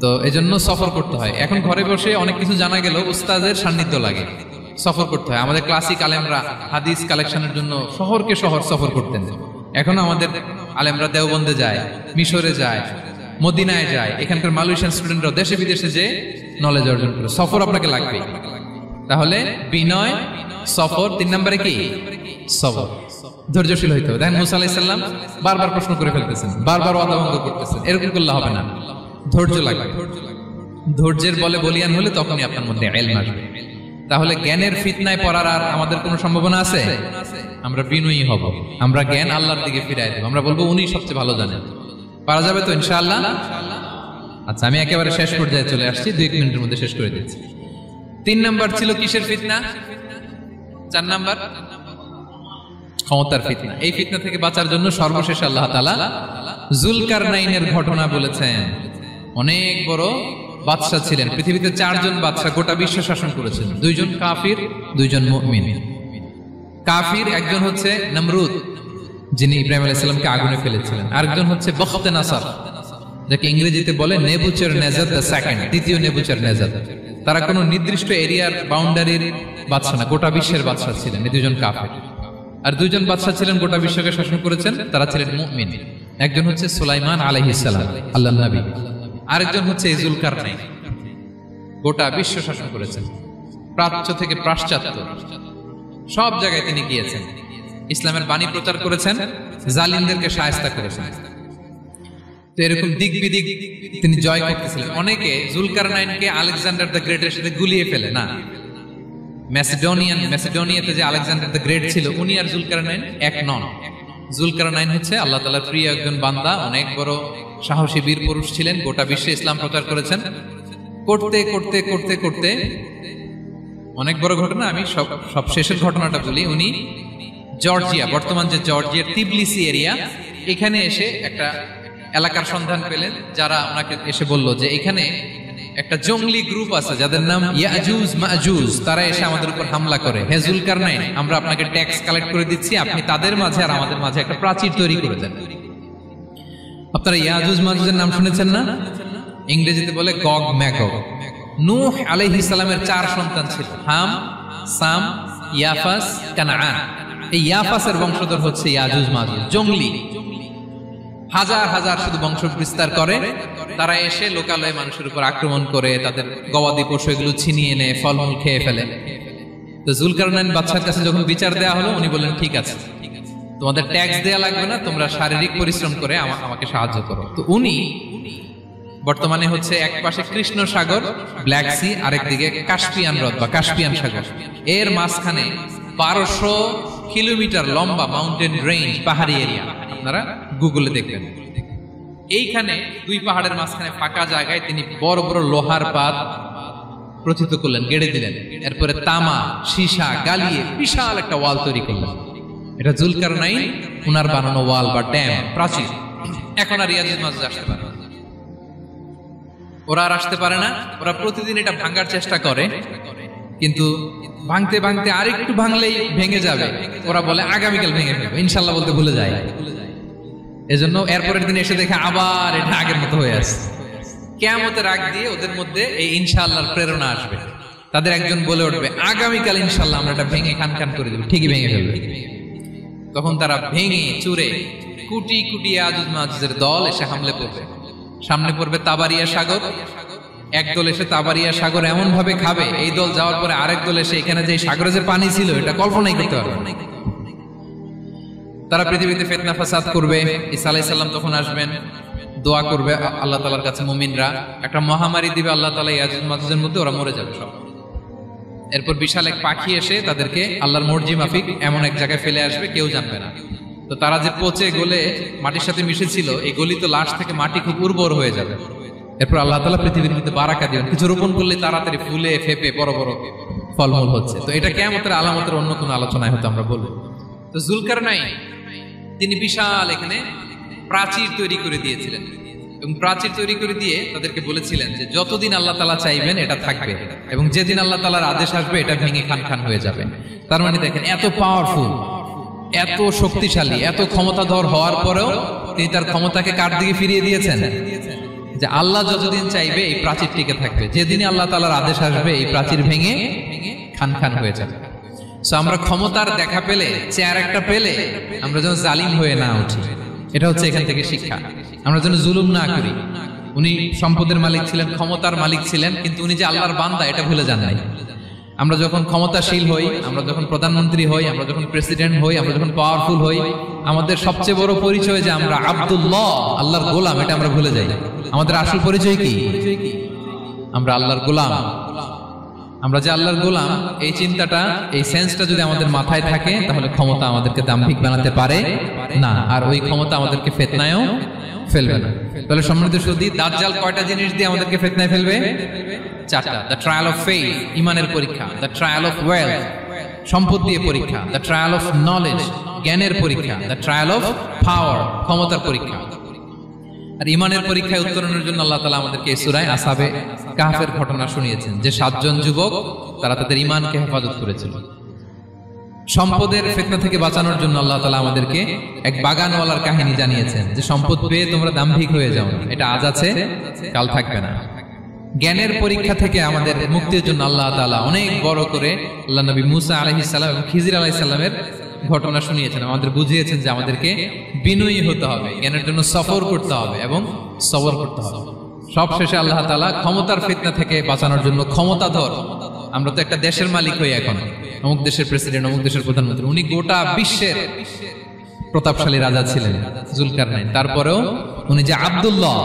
তো এজন্য সফর করতে হয়। এখন ঘরে বসে অনেক কিছু জানা গেল, উস্তাদের সান্নিধ্য লাগে, সফর করতে হয়। আমাদের ক্লাসিক আলেমরা হাদিস কালেকশনের জন্য শহরকে শহর সফর করতেন। এখন আমাদের আলেমরা দেওবন্দে যায়, মিশরে যায়, মদিনায় যায়। এখানকার মালয়েশিয়ান স্টুডেন্টরা দেশে বিদেশে যে নলেজ অর্জন করে। সফর আপনাকে লাগবে। তাহলে বিনয়, সফর, 3 নম্বরে কি? সবর। ধৈর্যশীল হইতে হবে। দেখেন মুসা আলাইহিস সালাম বারবার প্রশ্ন করে ফেলতেছেন, বারবার ওয়াদা ভঙ্গ করতেছেন। এরকম করলে হবে না, ধৈর্য লাগবে। ধৈর্যের বলে বলিয়ান হলে তখনই আপনার মধ্যে ইলম আসবে। তাহলে জ্ঞানের ফিতনায় পড়ার আর আমাদের কোনো সম্ভাবনা আছে? আমরা বিনয়ী হব, আমরা জ্ঞান আল্লাহর দিকে ফিরাই দেব। আমরা বলবো উনি সবচেয়ে ভালো জানেন। পারা যাবে তো ইনশাআল্লাহ? আচ্ছা, আমি একেবারে শেষ পর্যায়ে চলে আসছি, 2 মিনিটের মধ্যে শেষ করে দিচ্ছি। 3 নাম্বার ছিল কিসের ফিতনা? 4 নাম্বার ক্ষমতার ফিতনা। এই ফিতনা থেকে বাঁচার জন্য সর্বশেষ আল্লাহ তাআলা যুলকারনাইনের ঘটনা বলেছেন। অনেক বড় বাদশা ছিলেন, পৃথিবীতে 4 জন বাদশা গোটা বিশ্ব শাসন করেছেন। 2 জন কাফির, 2 জন মুমিন। কাফির একজন হচ্ছে নমরুদ, যিনি ইব্রাহিম আলাইহিস সালামকে আগুনে ফেলেছিলেন। আরেকজন হচ্ছে বখতে নাসার, যাকে ইংরেজিতে বলে নেবুচারনেজার দ্য সেকেন্ড, দ্বিতীয় নেবুচারনেজার। তারা কোনো নির্দিষ্ট এরিয়ার বাউন্ডারির বাদশা না, গোটা বিশ্বের বাদশা ছিলেন। এই 2 জন কাফির। আর 2 জন বাদশা ছিলেন গোটা বিশ্বকে শাসন করেছেন, তারা ছিলেন মুমিন। একজন হচ্ছে সুলাইমান আলাইহিস সালাম, আল্লাহর নবী। আরেকজন হচ্ছে যুলকারনাইন, গোটা বিশ্ব শাসন করেছেন। প্রাচ্য থেকে পাশ্চাত্য সব জায়গায় তিনি গিয়েছেন, ইসলামের বাণী প্রচার করেছেন, জালিমদেরকে শায়েস্তা করেছেন। তো এরকম দিক বিদিক তিনি জয় করতেছিলেন। অনেকে জুলকারনাইনকে আলেকজান্ডার দ্য গ্রেটের সাথে গুলিয়ে ফেলে না। ম্যাসিডোনিয়াতে যে আলেকজান্ডার দ্য গ্রেট ছিল, উনি আর জুলকারনাইন এক নন। জুলকারনাইন হচ্ছে আল্লাহ তাআলার প্রিয় একজন বান্দা, অনেক বড় সাহসী বীর পুরুষ ছিলেন, গোটা বিশ্বে ইসলাম প্রচার করেছেন। করতে করতে করতে করতে অনেক বড় ঘটনা, আমি সব শেষের ঘটনাটা বলি। উনি জর্জিয়া, বর্তমান যে জর্জিয়ার তিবলিসি এরিয়া, এখানে এসে একটা এলাকার সন্ধান পেলেন, যারা ওনাকে এসে বলল যে এখানে একটা জঙ্গলি গ্রুপ আছে যাদের নাম ইয়াজুজ মাজুজ, তারা এসে আমাদের উপর হামলা করে। হে জুলকারনাইন, আমরা আপনাকে ট্যাক্স কালেক্ট করে দিচ্ছি, আপনি তাদের মাঝে আর আমাদের মাঝে একটা প্রাচীর তৈরি করে দেন। আপনারা ইয়াজুজ মাজুজের নাম শুনেছেন না? ইংরেজিতে বলে গগ ম্যাগগ। নূহ আলাইহিস সালামের 4 সন্তান ছিল, হাম, সাম, ইয়াফাস, কানাআন। এই ইয়াফাসের বংশধর হচ্ছে ইয়াজুজ মাজুজ, জঙ্গলি, হাজার হাজার শুধু বংশ বিস্তার করে। তারা এসে লোকালয়ে মানুষের উপর আক্রমণ করে, তাদের গবাদি পশু এগুলো ছিনিয়ে নেয়, ফলমূল খেয়ে ফেলে। তো জুলকারনাইন বাদশার কাছে যখন বিচার দেওয়া হলো, উনি বললেন ঠিক আছে, তোমাদের ট্যাক্স দেয়া লাগবে না, তোমরা শারীরিক পরিশ্রম করে আমাকে সাহায্য করো। তো উনি বর্তমানে হচ্ছে এক পাশে কৃষ্ণ সাগর, ব্ল্যাক সি, আরেকদিকে কাস্পিয়ান হ্রদ বা কাস্পিয়ান সাগর, এর মাঝখানে 1200 কিলোমিটার লম্বা মাউন্টেন রেঞ্জ, পাহাড়ি এরিয়া, আপনারা গুগলে দেখবেন। এইখানে 2 পাহাড়ের মাঝখানে ফাঁকা জায়গায় তিনি বড় বড় লোহার পাত প্রথিত করলেন, গেড়ে দিলেন। এরপরে তামা, সীসা গালিয়ে বিশাল একটা ওয়াল তৈরি করলেন। এটা জুলকারনাইন উনার বানানো ওয়াল বা ড্যাম, প্রাচীর। এখন আর ইয়াজুজ মাজুজ আসতে পারে না, ওরা আর আসতে পারে না। ওরা প্রতিদিন এটা ভাঙার চেষ্টা করে, কিন্তু ভাঙতে ভাঙতে আরেকটু ভাঙলেই ভেঙে যাবে। ওরা বলে আগামীকাল ভেঙে ফেলবে, ইনশাল্লাহ বলতে ভুলে যায়। এজন্য এরপরের দিন এসে দেখে আবার এটা আগের মতো হয়ে আসে। কিয়ামতের আগ দিয়ে ওদের মধ্যে এই ইনশাআল্লাহর প্রেরণা আসবে। তাদের একজন বলে উঠবে, আগামীকাল ইনশাআল্লাহ আমরা এটা ভেঙে খান খান করে দেব, ঠিকই ভেঙে ফেলবে। তখন তারা ভেঙে চুরে কুটি কুটি ইয়াজুজ মাজুজের দল এসে হামলে পড়বে। সামনে পড়বে তাবারিয়া সাগর, একদল এসে তাবারিয়া সাগর এমন ভাবে খাবে, এই দল যাওয়ার পরে আরেক দল এসে এখানে যে সাগরে যে পানি ছিল এটা কল্পনাই করতে পারবে না। তারা পৃথিবীতে ফিতনা ফাসাদ করবে। ঈসা আলাইহিস সালাম তখন আসবেন, দোয়া করবে আল্লাহ তাআলার কাছে মুমিনরা, একটা মহামারী দিবে আল্লাহ তাআলা ইয়াজুজ মাজুজের মধ্যে, ওরা মরে যাবে সব। এরপর বিশাল এক পাখি এসে তাদেরকে আল্লাহর মর্জি মাফিক এমন এক জায়গায় ফেলে আসবে, কেউ জানবে না। তো তারা যে পচে গলে মাটির সাথে মিশেছিল, এই গলিত লাশ থেকে মাটি খুব উর্বর হয়ে যাবে। এরপর আল্লাহ তাআলা পৃথিবীর মধ্যে বারাকা দিবেন, কিছু রোপণ করলে তাড়াতাড়ি ফুলে ফেপে বড় বড় ফলমূল হচ্ছে। তো এটা কিয়ামতের আলামতের অন্য কোনো আলোচনায় হয়তো আমরা বলবো। তো জুলকারনাইন তিনি বিশাল এখানে প্রাচীর তৈরি করে দিয়েছিলেন, এবং প্রাচীর তৈরি করে দিয়ে তাদেরকে বলেছিলেন যে যতদিন আল্লাহ তাআলা চাইবেন এটা থাকবে, এবং যেদিন আল্লাহ তাআলার আদেশ আসবে এটা ভেঙে খান খান হয়ে যাবে। তার মানে দেখেন, এত পাওয়ারফুল, এত শক্তিশালী, এত ক্ষমতাধর হওয়ার পরেও তিনি তার ক্ষমতাকে কার দিকে ফিরিয়ে দিয়েছেন? যে আল্লাহ যতদিন চাইবে এই প্রাচীর টিকে থাকবে, যেদিনই আল্লাহ তাআলার আদেশ আসবে এই প্রাচীর ভেঙে খান খান হয়ে যাবে। সো আমরা ক্ষমতার দেখা পেলে, চেয়ার একটা পেলে, আমরা যেন জালিম হয়ে না উঠি, এটা হচ্ছে এখান থেকে শিক্ষা। আমরা যেন জুলুম না করি। উনি সম্পদের মালিক ছিলেন, ক্ষমতার মালিক ছিলেন, কিন্তু উনি যে আল্লাহর বান্দা এটা ভুলে যান নাই। আমরা যখন ক্ষমতাশীল হই, আমরা যখন প্রধানমন্ত্রী হই, আমরা যখন প্রেসিডেন্ট হই, আমরা যখন পাওয়ারফুল হই, আমাদের সবচেয়ে বড় পরিচয় যে আমরা আব্দুল্লাহ, আল্লাহর গোলাম, এটা আমরা ভুলে যাই। আমাদের আসল পরিচয় কি? আমরা আল্লাহর গোলাম। আমরা যে আল্লাহর গোলাম, এই চিন্তাটা, এই সেন্সটা যদি আমাদের মাথায় থাকে, তাহলে ক্ষমতা আমাদেরকে দাম্ভিক বানাতে পারে না, আর ওই ক্ষমতা আমাদেরকে ফিতনায়ও ফেলবে না। তাহলে সম্মানিত সুধী, দাজ্জাল কয়টা জিনিস দিয়ে আমাদেরকে ফিতনায় ফেলবে? 4টা। দ্য ট্রায়াল অফ ফেইথ, ইমানের পরীক্ষা; দ্য ট্রায়াল অফ ওয়েলথ, সম্পদ দিয়ে পরীক্ষা; দ্য ট্রায়াল অফ নলেজ, জ্ঞানের পরীক্ষা; দ্য ট্রায়াল অফ পাওয়ার, ক্ষমতার পরীক্ষা। আর ইমানের পরীক্ষায় উত্তরণের জন্য আল্লাহ তাআলা আমাদেরকে এই সূরায় আসহাবে কাহফের ঘটনা শুনিয়েছেন, যে 7 জন যুবক তারা তাদের ইমানকে হেফাজত করেছিল। সম্পদের ফিতনা থেকে বাঁচানোর জন্য আল্লাহ তাআলা আমাদেরকে এক বাগানওয়ালার কাহিনী জানিয়েছেন, যে সম্পদ পেয়ে তোমরা দাম্ভিক হয়ে যাও না, এটা আজ আছে কাল থাকবে না। জ্ঞানের পরীক্ষা থেকে আমাদের মুক্তির জন্য আল্লাহ তাআলা অনেক বড় করে আল্লাহ নবী মুসা আলাইহিস সালাম এবং খিজির আলাইহিস সালামের ঘটনা শুনিয়েছেন, আমাদের বুঝিয়েছেন যে আমাদেরকে বিনয়ী হতে হবে, জ্ঞানের জন্য সফর করতে হবে এবং সবর করতে হবে। সবশেষে আল্লাহ তাআলা ক্ষমতার ফিতনা থেকে বাঁচানোর জন্য ক্ষমতাধর, আমরা তো একটা দেশের মালিক হই এখন, অমুক দেশের প্রেসিডেন্ট, অমুক দেশের প্রধানমন্ত্রী, উনি গোটা বিশ্বের প্রতাপশালী রাজা ছিলেন জুলকারনাইন, তারপরেও উনি যে আব্দুল্লাহ,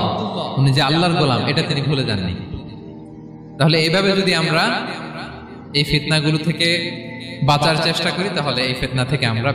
উনি যে আল্লাহর গোলাম, এটা তিনি ভুলে যাননি। তাহলে এইভাবে যদি আমরা এই ফিতনাগুলো থেকে বাঁচার চেষ্টা করি, তাহলে এই ফিতনা থেকে আমরা